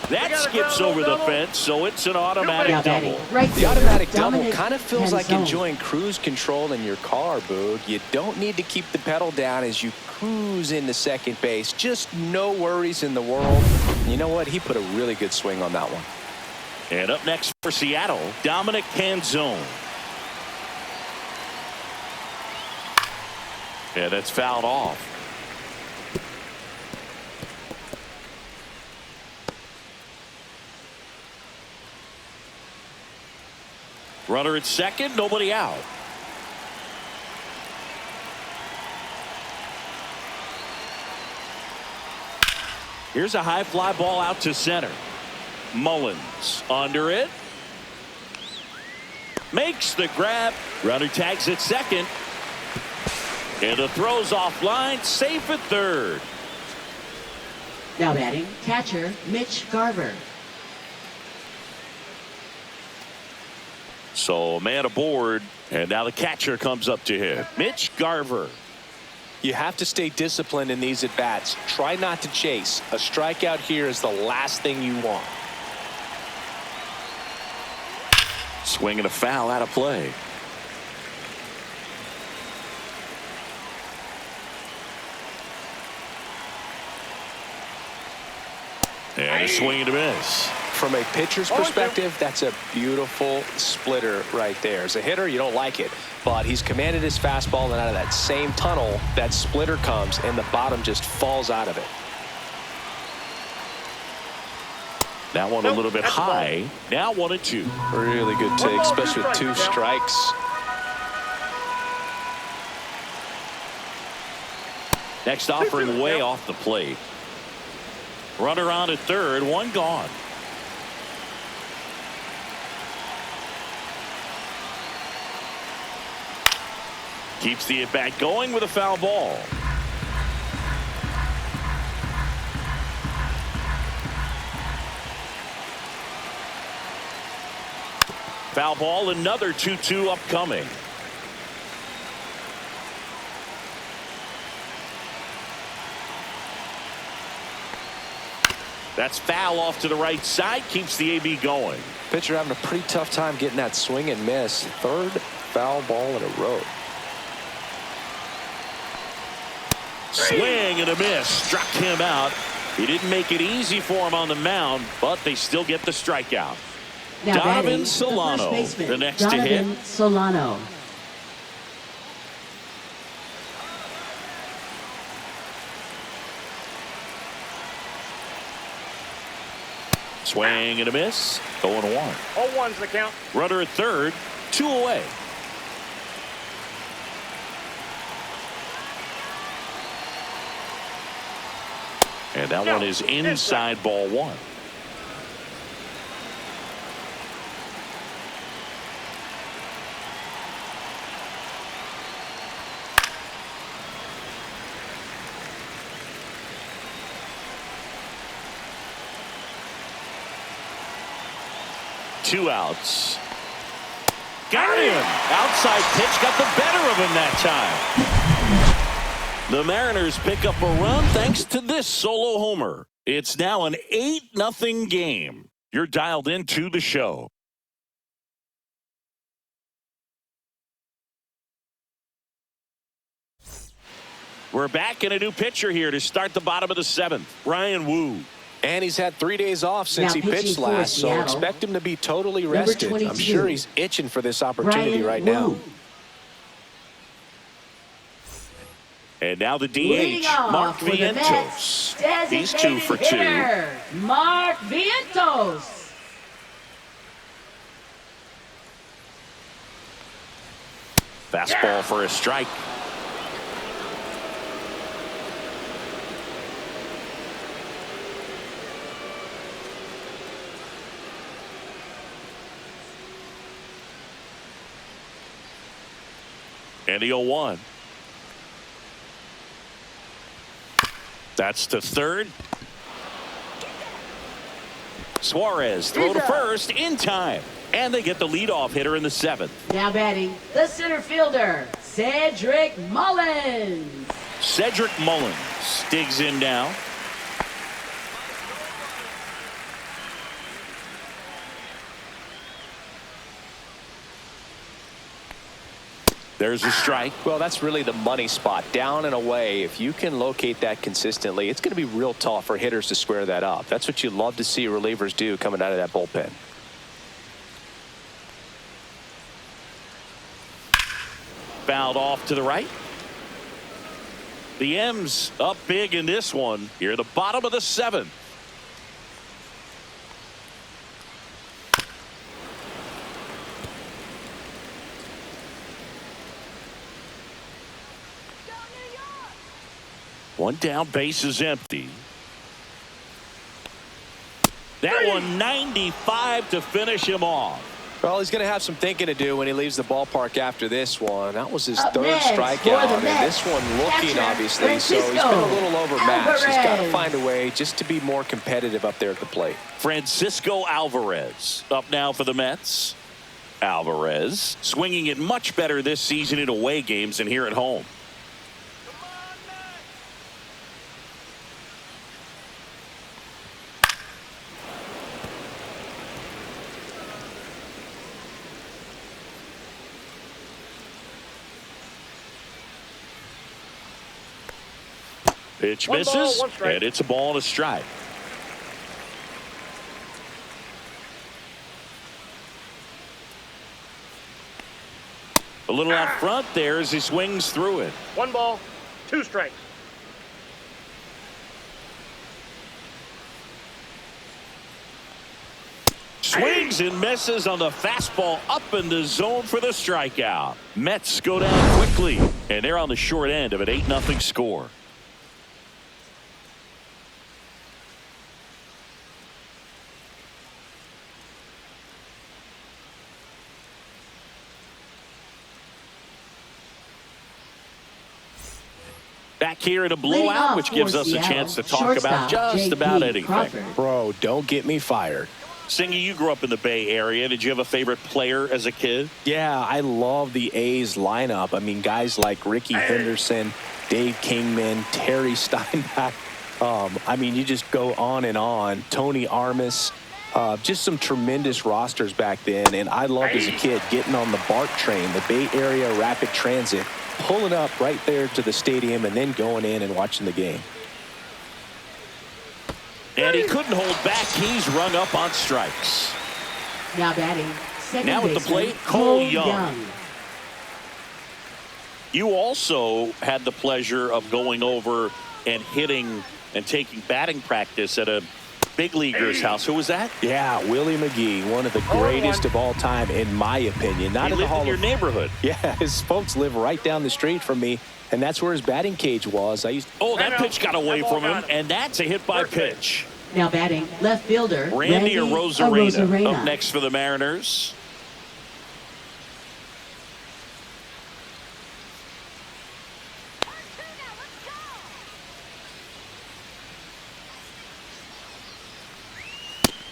That skips over the fence, so it's an automatic double. The automatic double kind of feels like enjoying cruise control in your car, Boog. You don't need to keep the pedal down as you cruise into second base. Just no worries in the world. You know what? He put a really good swing on that one. And up next for Seattle, Dominic Canzone. Yeah, that's fouled off. Runner at second, nobody out. Here's a high fly ball out to center. Mullins under it. Makes the grab. Runner tags at second. And the throw's offline, safe at third. Now batting, catcher Mitch Garver. So a man aboard, and now the catcher comes up to him. Mitch Garver. You have to stay disciplined in these at-bats. Try not to chase. A strikeout here is the last thing you want. Swinging a foul out of play. And a swing and a miss. From a pitcher's perspective, that's a beautiful splitter right there. As a hitter, you don't like it, but he's commanded his fastball, and out of that same tunnel, that splitter comes, and the bottom just falls out of it. That one a little bit high. Now 1-2. Really good take, especially with 2 strikes. Next offering way off the plate. Runner on at third, one gone. Keeps the at-bat going with a foul ball. Foul ball, another 2-2 upcoming. That's foul off to the right side, keeps the AB going. Pitcher having a pretty tough time getting that swing and miss. 3rd foul ball in a row. Swing and a miss, struck him out. He didn't make it easy for him on the mound, but they still get the strikeout. Now Donovan batting, Solano, the first baseman, the next to Donovan hit. Solano. Swing and a miss, 0-1. 0-1's the count. Runner at third, 2 away. And that one is inside ball 1. Two outs. Got him. Outside pitch got the better of him that time. The Mariners pick up a run thanks to this solo homer. It's now an 8-0 game. You're dialed into the show. We're back in a new pitcher here to start the bottom of the 7th. Ryan Wu. And he's had 3 days off since he pitched last, so expect him to be totally rested. I'm sure he's itching for this opportunity right now. And now the Leading DH, off Mark for the Mets, Vientos. He's 2 for 2. hitter, Mark Vientos. Fastball for a strike. And the 0-1. That's to third. Suarez throw to first in time. And they get the leadoff hitter in the 7th. Now batting, the center fielder, Cedric Mullins. Cedric Mullins digs in now. There's a strike. Well, that's really the money spot. Down and away. If you can locate that consistently, it's going to be real tough for hitters to square that up. That's what you love to see relievers do coming out of that bullpen. Fouled off to the right. The M's up big in this one. Here at the bottom of the 7th. One down, base is empty. That one 95 to finish him off. Well, he's going to have some thinking to do when he leaves the ballpark after this one. That was his Up third next strikeout, for the and this one looking catcher, obviously, so he's been a little overmatched. He's got to Alvarez. find a way just to be more competitive up there at the plate. Francisco Alvarez up now for the Mets. Alvarez swinging it much better this season in away games than here at home. Pitch One ball, misses, one strike. and it's a ball and a strike. A little out front there as he swings through it. 1 ball, 2 strikes. Swings and misses on the fastball up in the zone for the strikeout. Mets go down quickly, and they're on the short end of an 8-0 score. Back here in a Leading blowout, off which gives for us a Seattle, chance to talk about shortstop just J.P. about anything. Crawford. Bro, don't get me fired. Singy, you grew up in the Bay Area. Did you have a favorite player as a kid? Yeah, I love the A's lineup. I mean, guys like Ricky Henderson, Dave Kingman, Terry Steinbach. I mean, you just go on and on. Tony Armas. Just some tremendous rosters back then. And I loved as a kid getting on the BART train, the Bay Area Rapid Transit, pulling up right there to the stadium and then going in and watching the game. And he couldn't hold back. He's rung up on strikes. Now batting, second Now at the baseman, plate, Cole Young. Young. You also had the pleasure of going over and hitting and taking batting practice at a big leaguer's house. Who was that? Yeah, Willie McGee, one of the greatest of all time, in my opinion. Not He in the lived Hall in your of neighborhood. Yeah, his folks live right down the street from me, and that's where his batting cage was. Oh, that pitch got away That ball from him, got him. and that's a hit by pitch. Now batting, left fielder, Randy Arozarena Arozarena. up next for the Mariners.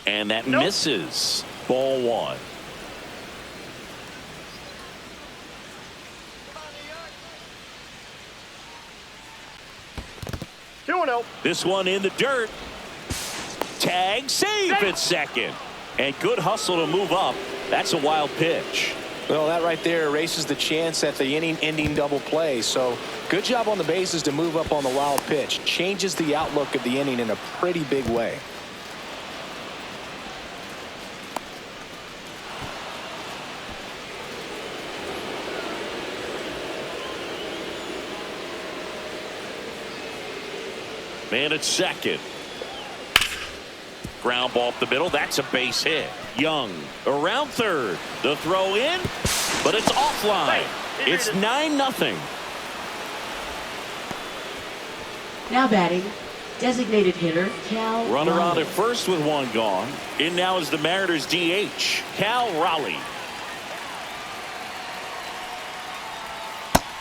And that misses. Ball 1. Two and 0. This one in the dirt. Tag safe at second. And good hustle to move up. That's a wild pitch. Well, that right there erases the chance at the inning-ending double play. So good job on the bases to move up on the wild pitch. Changes the outlook of the inning in a pretty big way. Man at second. Ground ball up the middle. That's a base hit. Young around third. The throw in, but it's offline. It's 9-0. Now batting, designated hitter Cal Runner Raleigh. on at first with one gone. In now is the Mariners DH, Cal Raleigh.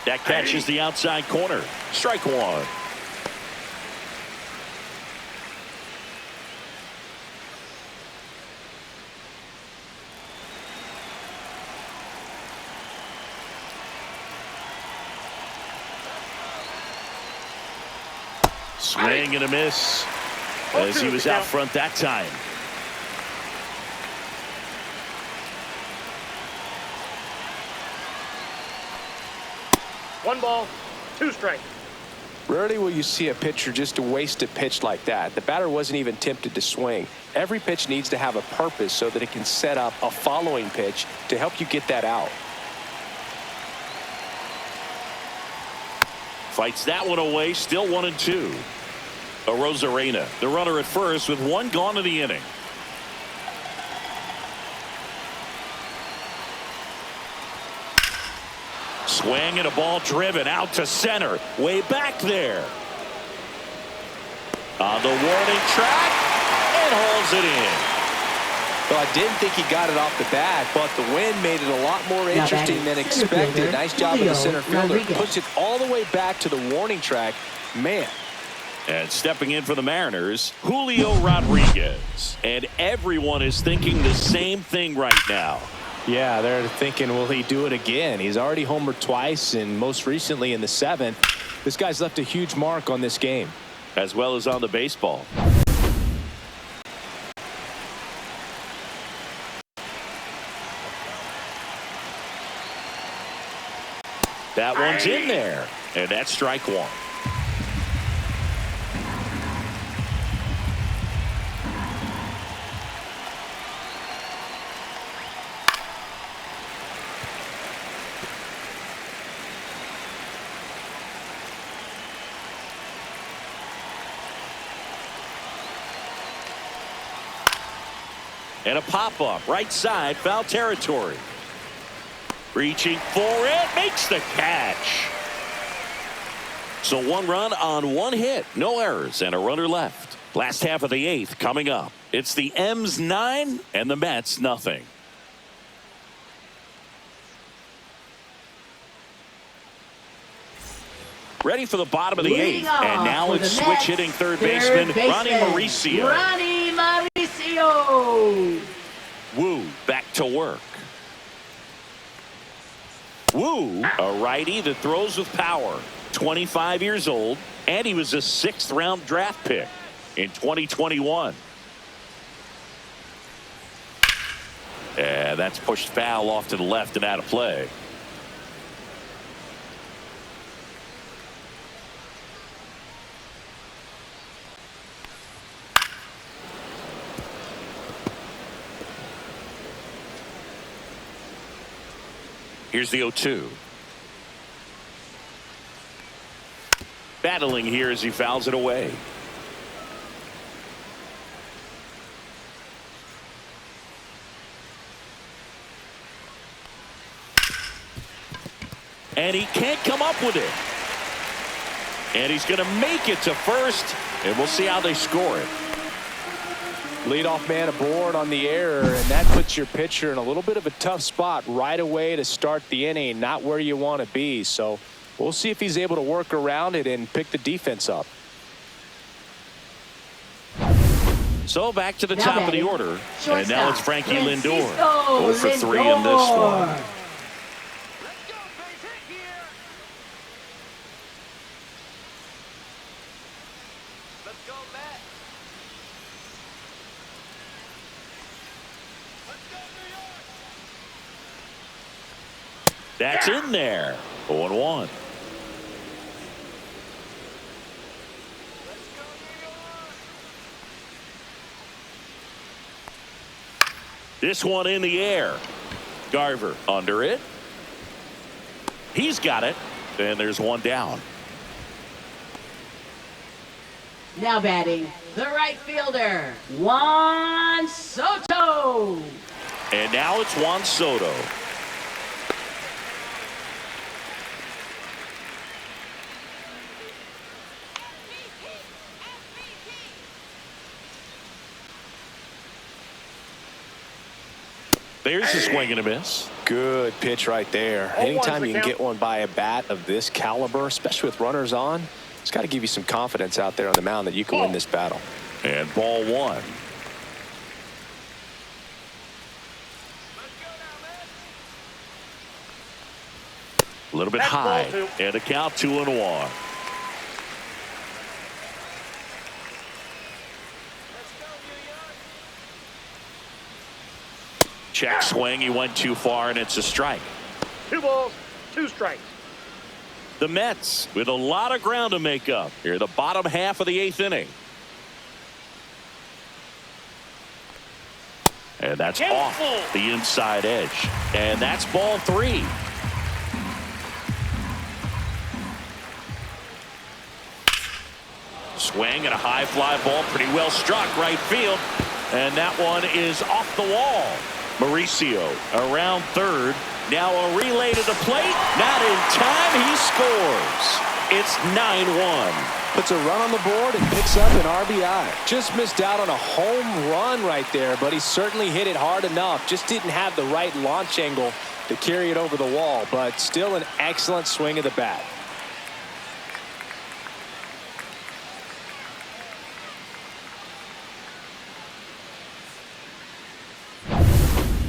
That catches the outside corner. Strike one. Swing and a miss as he was out front that time. One ball, two strikes. Rarely will you see a pitcher just a wasted pitch like that. The batter wasn't even tempted to swing. Every pitch needs to have a purpose so that it can set up a following pitch to help you get that out. Fights that one away. Still 1-2. Arozarena, the runner at first with one gone in the inning. Swing and a ball driven out to center. Way back there. On the warning track. And hauls it in. Well, I didn't think he got it off the bat, but the wind made it a lot more interesting than expected. Nice job of the center fielder. Pushed it all the way back to the warning track. Man. And stepping in for the Mariners, Julio Rodriguez. And everyone is thinking the same thing right now. Yeah, they're thinking, will he do it again? He's already homered twice, and most recently in the 7th. This guy's left a huge mark on this game. As well as on the baseball. That one's in there. And that's strike one. And a pop-up right side, foul territory. Reaching for it, makes the catch. So 1 run on 1 hit, no errors, and a runner left. Last half of the 8th coming up. It's the M's 9 and the Mets nothing. Ready for the bottom of the 8th, and now it's switch hitting third baseman Ronnie Mauricio. Ronnie Mauricio. Woo back to work. Woo, a righty that throws with power. 25 years old, and he was a 6th round draft pick in 2021. And that's pushed foul off to the left and out of play. Here's the 0-2. Battling here as he fouls it away. And he can't come up with it. And he's going to make it to first, and we'll see how they score it. Leadoff man aboard on the error, and that puts your pitcher in a little bit of a tough spot right away to start the inning. Not where you want to be. So we'll see if he's able to work around it and pick the defense up. So back to the top of the order. And now it's Frankie Lindor. 0 for 3 Lindor. in this one. That's in there. 0-1. This one in the air. Garver under it. He's got it. And there's one down. Now batting, the right fielder, Juan Soto. And now it's Juan Soto. There's a swing and a miss. Good pitch right there. Anytime you can get one by a bat of this caliber, especially with runners on, it's got to give you some confidence out there on the mound that you can win this battle. And ball one. A little bit high. And a count 2-1. Check swing. He went too far, and it's a strike. 2 balls, 2 strikes. The Mets with a lot of ground to make up here, the bottom half of the 8th inning. And that's off the inside edge. And that's ball 3. Swing and a high fly ball, pretty well struck right field. And that one is off the wall. Mauricio around third. Now a relay to the plate. Not in time. He scores. It's 9-1. Puts a run on the board and picks up an RBI. Just missed out on a home run right there, but he certainly hit it hard enough. Just didn't have the right launch angle to carry it over the wall, but still an excellent swing of the bat.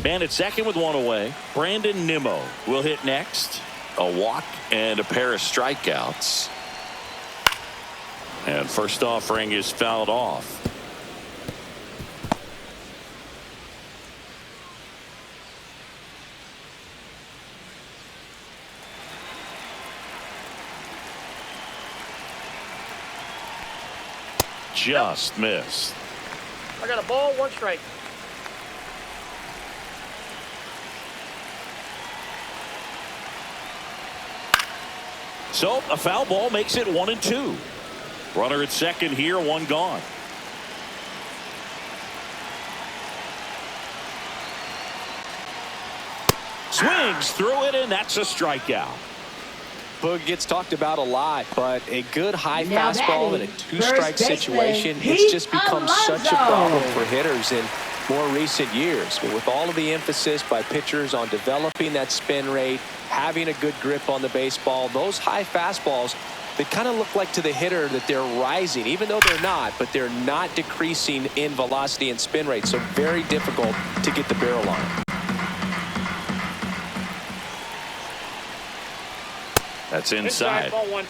Man at second with one away. Brandon Nimmo will hit next. A walk and a pair of strikeouts. And first offering is fouled off. Just missed. I got a ball, 1 strike. So a foul ball makes it 1-2. Runner at second here, 1 gone. Swings through it, and that's a strikeout. Boog gets talked about a lot, but a good high fastball in a 2-strike situation, it's just become such a problem for hitters in more recent years. But with all of the emphasis by pitchers on developing that spin rate, having a good grip on the baseball, those high fastballs, they kind of look like to the hitter that they're rising, even though they're not, but they're not decreasing in velocity and spin rate. So very difficult to get the barrel on. That's inside. Ball 1.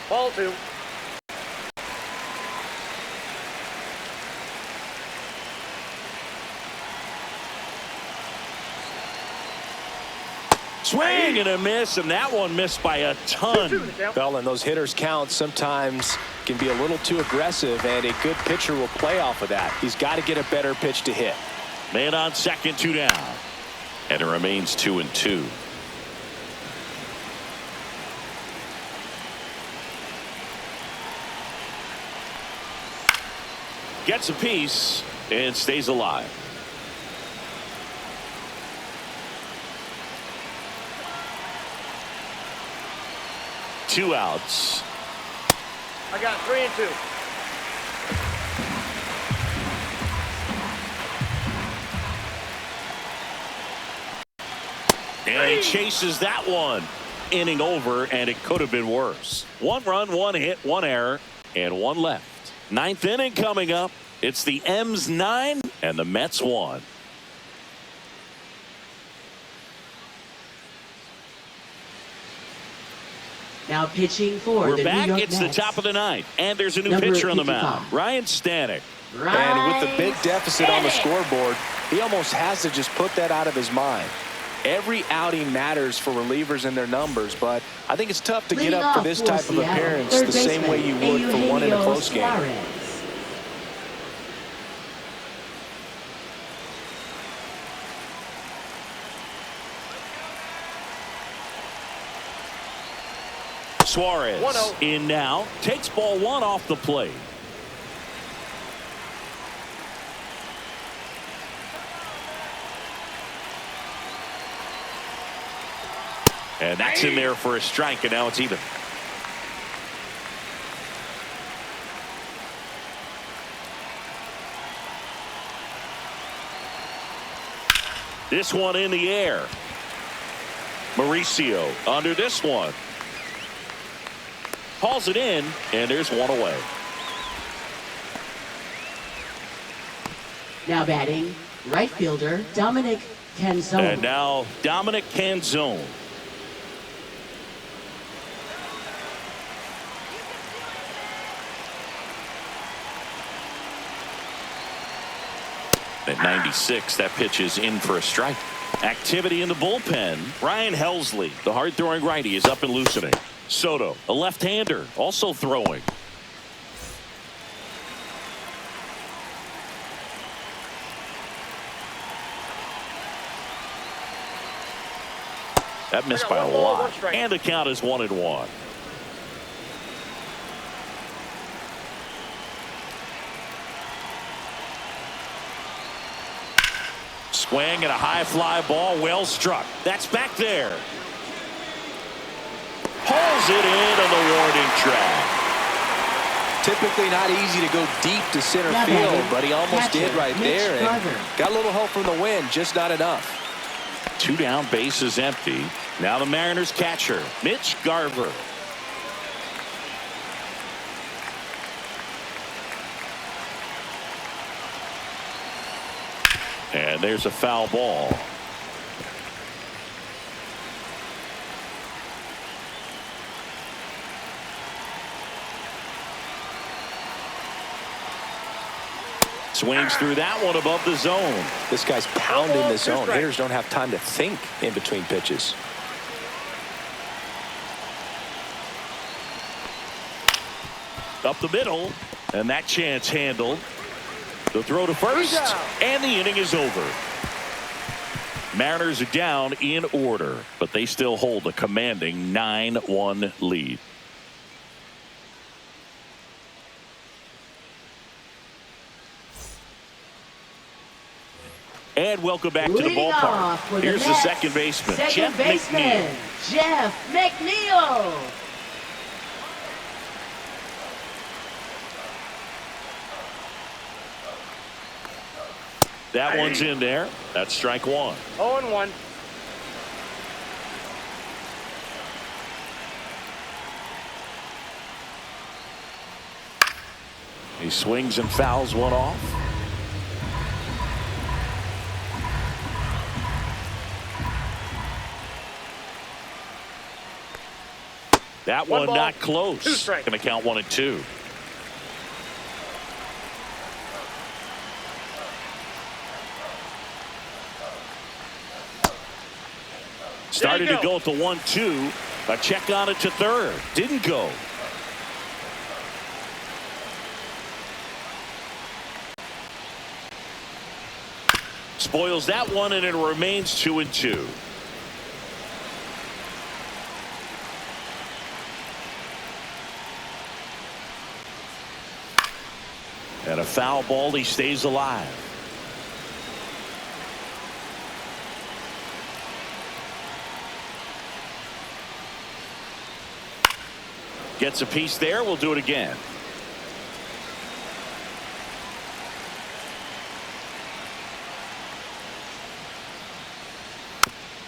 Ball 2. Swing and a miss, and that one missed by a ton. Well, and those hitters count sometimes can be a little too aggressive, and a good pitcher will play off of that. He's got to get a better pitch to hit. Man on second, 2 down. And it remains 2-2. Gets a piece and stays alive. Two outs. I got 3 and 2. And he chases that one. Inning over, and it could have been worse. 1 run, 1 hit, 1 error, and 1 left. 9th inning coming up. It's the M's 9 and the Mets 1. Now pitching for We're the back. New York It's Mets. the top of the 9th, and there's a new Number pitcher on the 55. mound, Ryan Stanek. And with the big deficit on the scoreboard, he almost has to just put that out of his mind. Every outing matters for relievers and their numbers, but I think it's tough to get up for this type of appearance the same way you would for one in a close game. Suarez 1-0. in now. Takes ball one off the plate. And that's in there for a strike, and now it's even. This one in the air. Mauricio under this one. Hauls it in, and there's one away. Now batting, right fielder Dominic Canzone. And now Dominic Canzone. At 96, that pitch is in for a strike. Activity in the bullpen. Ryan Helsley, the hard-throwing righty, is up and loosening. Soto, a left-hander, also throwing. That missed by a lot. And the count is 1-1. Swing and a high fly ball, well struck. That's back there. Hauls it in on the warning track. Typically not easy to go deep to center field, but he almost did right there. And got a little help from the wind, just not enough. 2 down, bases empty. Now the Mariners catcher, Mitch Garver. And there's a foul ball. Swings through that one above the zone. This guy's pounding the zone. Hitters don't have time to think in between pitches. Up the middle, and that chance handled. The throw to first, and the inning is over. Mariners are down in order, but they still hold a commanding 9-1 lead. And welcome back to the ballpark. Here's the second baseman, Jeff McNeil. Jeff McNeil. That one's in there. That's strike one. 0-1. He swings and fouls one off. That one not close. Going to count 1-2. Started to go at the 1-2. A check on it to third. Didn't go. Spoils that one, and it remains 2-2. And a foul ball. He stays alive. Gets a piece there. We'll do it again.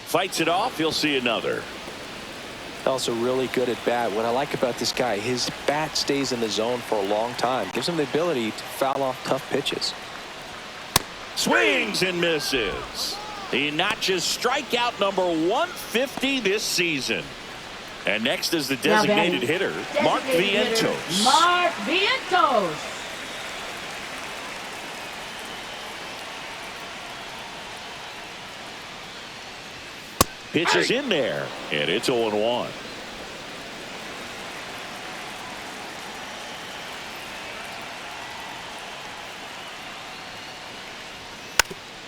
Fights it off. He'll see another. Also really good at bat. What I like about this guy, his bat stays in the zone for a long time. Gives him the ability to foul off tough pitches. Swings and misses. He notches strikeout number 150 this season. And next is the designated hitter, Mark Vientos. Mark Vientos. Pitch is in there, and it's 0-1.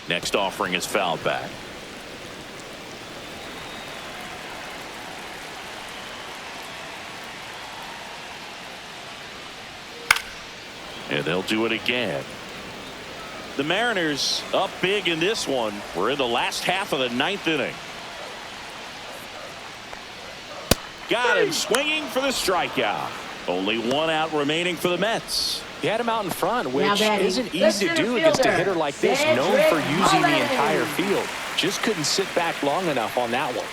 Next offering is fouled back. And they'll do it again. The Mariners up big in this one. We're in the last half of the 9th inning. Got him swinging for the strikeout. Only one out remaining for the Mets. He had him out in front, which isn't easy to do against a hitter like this, known for using the entire field. Just couldn't sit back long enough on that one.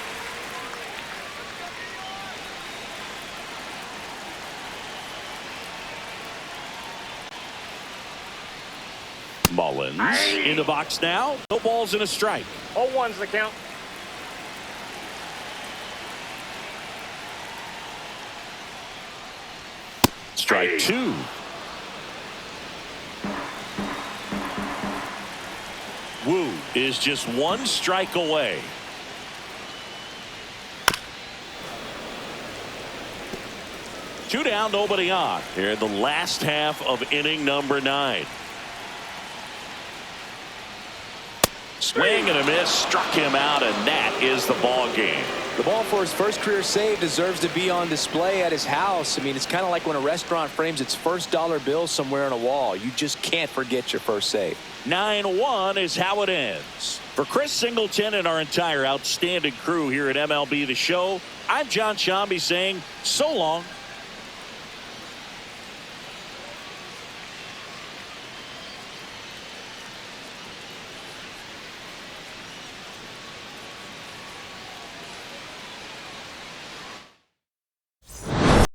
Mullins in the box now. No balls and a strike. 0-1's the count. Strike 2. Wu is just 1 strike away. Two down, nobody on. Here in the last half of inning number 9. Swing and a miss, struck him out, and that is the ball game. The ball for his first career save deserves to be on display at his house. I mean, it's kind of like when a restaurant frames its first dollar bill somewhere on a wall. You just can't forget your first save. 9-1 is how it ends. For Chris Singleton and our entire outstanding crew here at MLB The Show, I'm John Shambi saying so long.